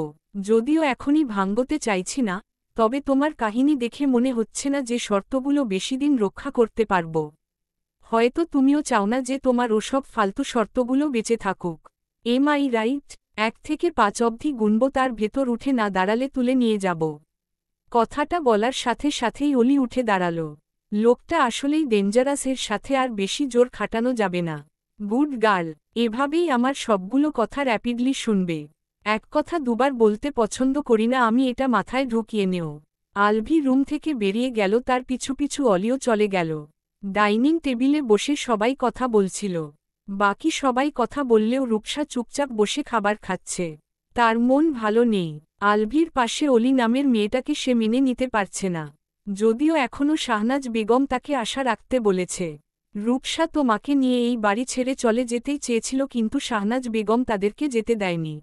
যদিও এখনই ভাঙ্গতে চাইছি না, তবে তোমার কাহিনী দেখে মনে হচ্ছে না যে শর্তগুলো বেশিদিন রক্ষা করতে পারব। হয়তো তুমিও চাও না যে তোমার ওসব ফালতু শর্তগুলো বেঁচে থাকুক। M I right? 1 থেকে 5 অবধি গুনব, তার ভেতর উঠে না দাঁড়ালে তুলে নিয়ে যাব। কথাটা বলার সাথে সাথেই অলি উঠে দাঁড়াল। লোকটা আসলেই ডেঞ্জারাস, এর সাথে আর বেশি জোর খাটানো যাবে না। গুড গার্ল, এভাবেই আমার সবগুলো কথা র্যাপিডলি শুনবে। এক কথা দুবার বলতে পছন্দ করি না আমি, এটা মাথায় ঢুকিয়ে নেও। আলভি রুম থেকে বেরিয়ে গেল, তার পিছু পিছু অলিও চলে গেল। ডাইনিং টেবিলে বসে সবাই কথা বলছিল। বাকি সবাই কথা বললেও রূপসা চুপচাপ বসে খাবার খাচ্ছে। তার মন ভালো নেই। আলভির পাশে অলি নামের মেয়েটাকে সে মেনে নিতে পারছে না। যদিও এখনও শাহনাজ বেগম তাকে আশা রাখতে বলেছে। রূপসা তো মাকে নিয়ে এই বাড়ি ছেড়ে চলে যেতেই চেয়েছিল, কিন্তু শাহনাজ বেগম তাদেরকে যেতে দেয়নি।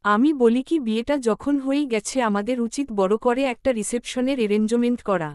আমি বলি কি, বিয়েটা যখন হয়েই গেছে আমাদের উচিত বড় করে একটা রিসেপশনের অ্যারেঞ্জমেন্ট করা।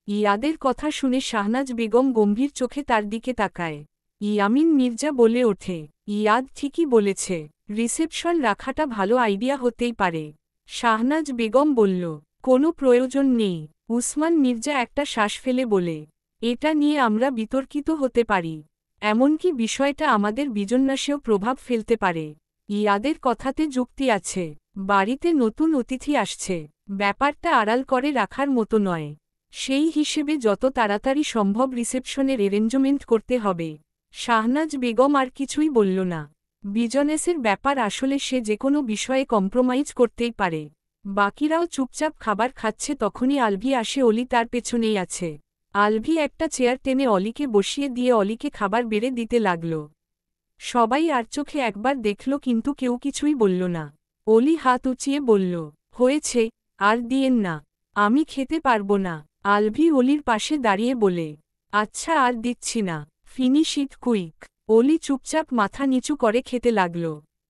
ইয়াদের কথা শুনে শাহনাজ বেগম গম্ভীর চোখে তার দিকে তাকায়। ইয়ামিন মির্জা বলে ওঠে, ইয়াদ ঠিকই বলেছে, রিসেপশন রাখাটা ভালো আইডিয়া হতেই পারে। শাহনাজ বেগম বলল, কোনো প্রয়োজন নেই। উসমান মির্জা একটা শ্বাস ফেলে বলে, এটা নিয়ে আমরা বিতর্কিত হতে পারি। এমনকি বিষয়টা আমাদের বিজন্যাসেও প্রভাব ফেলতে পারে। ইয়াদের কথাতে যুক্তি আছে। বাড়িতে নতুন অতিথি আসছে, ব্যাপারটা আড়াল করে রাখার মতো নয়। সেই হিসেবে যত তাড়াতাড়ি সম্ভব রিসেপশনের অ্যারেঞ্জমেন্ট করতে হবে। শাহনাজ বেগম আর কিছুই বলল না। বিজনেসের ব্যাপার, আসলে সে যে কোনো বিষয়ে কম্প্রোমাইজ করতেই পারে। বাকিরাও চুপচাপ খাবার খাচ্ছে, তখনই আলভি আসে। অলি তার পেছনেই আছে। আলভি একটা চেয়ার টেনে অলিকে বসিয়ে দিয়ে অলিকে খাবার বেড়ে দিতে লাগল। সবাই আর চোখে একবার দেখল, কিন্তু কেউ কিছুই বলল না। অলি হাত উঁচিয়ে বলল, হয়েছে, আর দিয়েন না, আমি খেতে পারবো না। আলভি অলির পাশে দাঁড়িয়ে বলে, আচ্ছা আর দিচ্ছি না, ফিনিশ ইট কুইক। অলি চুপচাপ মাথা নিচু করে খেতে লাগল।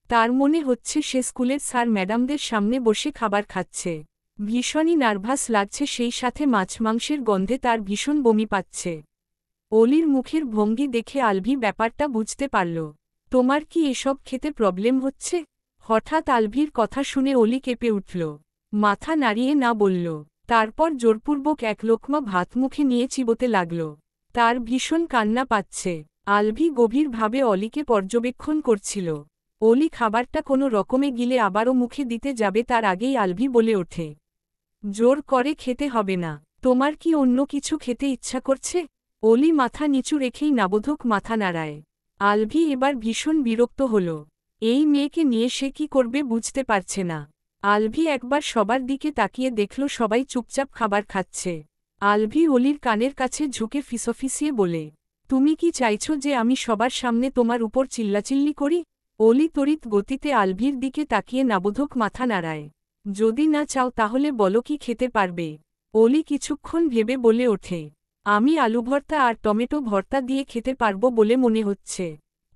তার মনে হচ্ছে সে স্কুলের স্যার ম্যাডামদের সামনে বসে খাবার খাচ্ছে। ভীষণই নার্ভাস লাগছে, সেই সাথে মাছ মাংসের গন্ধে তার ভীষণ বমি পাচ্ছে। অলির মুখের ভঙ্গি দেখে আলভি ব্যাপারটা বুঝতে পারল। তোমার কি এসব খেতে প্রবলেম হচ্ছে? হঠাৎ আলভির কথা শুনে অলি কেঁপে উঠল। মাথা নাড়িয়ে না বলল। তারপর জোরপূর্বক এক লোকমা ভাত মুখে নিয়ে চিবোতে লাগল। তার ভীষণ কান্না পাচ্ছে। আলভি গভীরভাবে অলিকে পর্যবেক্ষণ করছিল। অলি খাবারটা কোনো রকমে গিলে আবারও মুখে দিতে যাবে, তার আগেই আলভি বলে ওঠে, জোর করে খেতে হবে না। তোমার কি অন্য কিছু খেতে ইচ্ছা করছে? অলি মাথা নিচু রেখেই নাবোধক মাথা নাড়ায়। আলভি এবার ভীষণ বিরক্ত হল। এই মেয়েকে নিয়ে সে কি করবে বুঝতে পারছে না। আলভি একবার সবার দিকে তাকিয়ে দেখল সবাই চুপচাপ খাবার খাচ্ছে। আলভি অলির কানের কাছে ঝুঁকে ফিসফিসিয়ে বলে, তুমি কি চাইছো যে আমি সবার সামনে তোমার উপর চিল্লাচিল্লি করি? অলি তড়িৎ গতিতে আলভির দিকে তাকিয়ে নাবোধক মাথা নাড়ায়। যদি না চাও তাহলে বলো কি খেতে পারবে? অলি কিছুক্ষণ ভেবে বলে ওঠে, আমি আলু ভর্তা আর টমেটো ভর্তা দিয়ে খেতে পারবো বলে মনে হচ্ছে।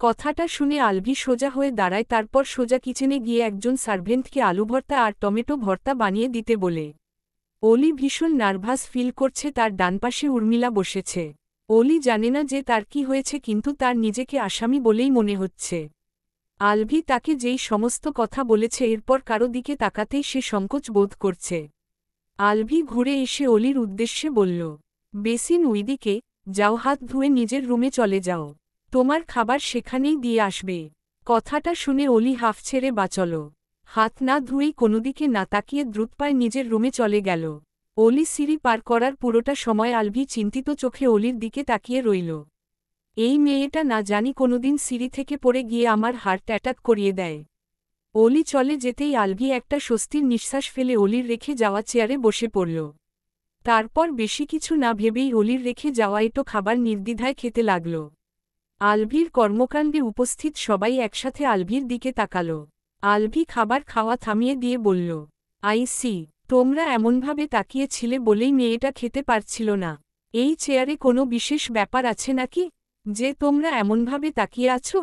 কথাটা শুনে আলভি সোজা হয়ে দাঁড়ায়, তারপর সোজা কিচেনে গিয়ে একজন সার্ভেন্টকে আলু ভর্তা আর টমেটো ভর্তা বানিয়ে দিতে বলে। অলি ভীষণ নার্ভাস ফিল করছে। তার ডানপাশে উর্মিলা বসেছে। অলি জানে না যে তার কি হয়েছে, কিন্তু তার নিজেকে আসামি বলেই মনে হচ্ছে। আলভি তাকে যেই সমস্ত কথা বলেছে, এরপর কারো দিকে তাকাতেই সে সংকোচ বোধ করছে। আলভি ঘুরে এসে অলির উদ্দেশ্যে বলল, বেসিন ওইদিকে, যাও, হাত ধুয়ে নিজের রুমে চলে যাও। তোমার খাবার সেখানেই দিয়ে আসবে। কথাটা শুনে অলি হাফ ছেড়ে বাঁচল। হাত না ধুয়েই কোনোদিকে না তাকিয়ে দ্রুতপায়ে নিজের রুমে চলে গেল। অলি সিঁড়ি পার করার পুরোটা সময় আলভি চিন্তিত চোখে অলির দিকে তাকিয়ে রইল। এই মেয়েটা না জানি কোনোদিন সিঁড়ি থেকে পড়ে গিয়ে আমার হার্ট অ্যাটাক করিয়ে দেয়। অলি চলে যেতেই আলভি একটা স্বস্তির নিঃশ্বাস ফেলে অলির রেখে যাওয়া চেয়ারে বসে পড়ল। তারপর বেশি কিছু না ভেবেই অলির রেখে যাওয়া এটো খাবার নির্দ্বিধায় খেতে লাগল। আলভির কর্মকাণ্ডে উপস্থিত সবাই একসাথে আলভির দিকে তাকাল। আলভি খাবার খাওয়া থামিয়ে দিয়ে বলল, আই সি, তোমরা এমনভাবে তাকিয়েছিলে বলেই মেয়েটা খেতে পারছিল না। এই চেয়ারে কোনো বিশেষ ব্যাপার আছে নাকি যে তোমরা এমনভাবে তাকিয়ে আছো?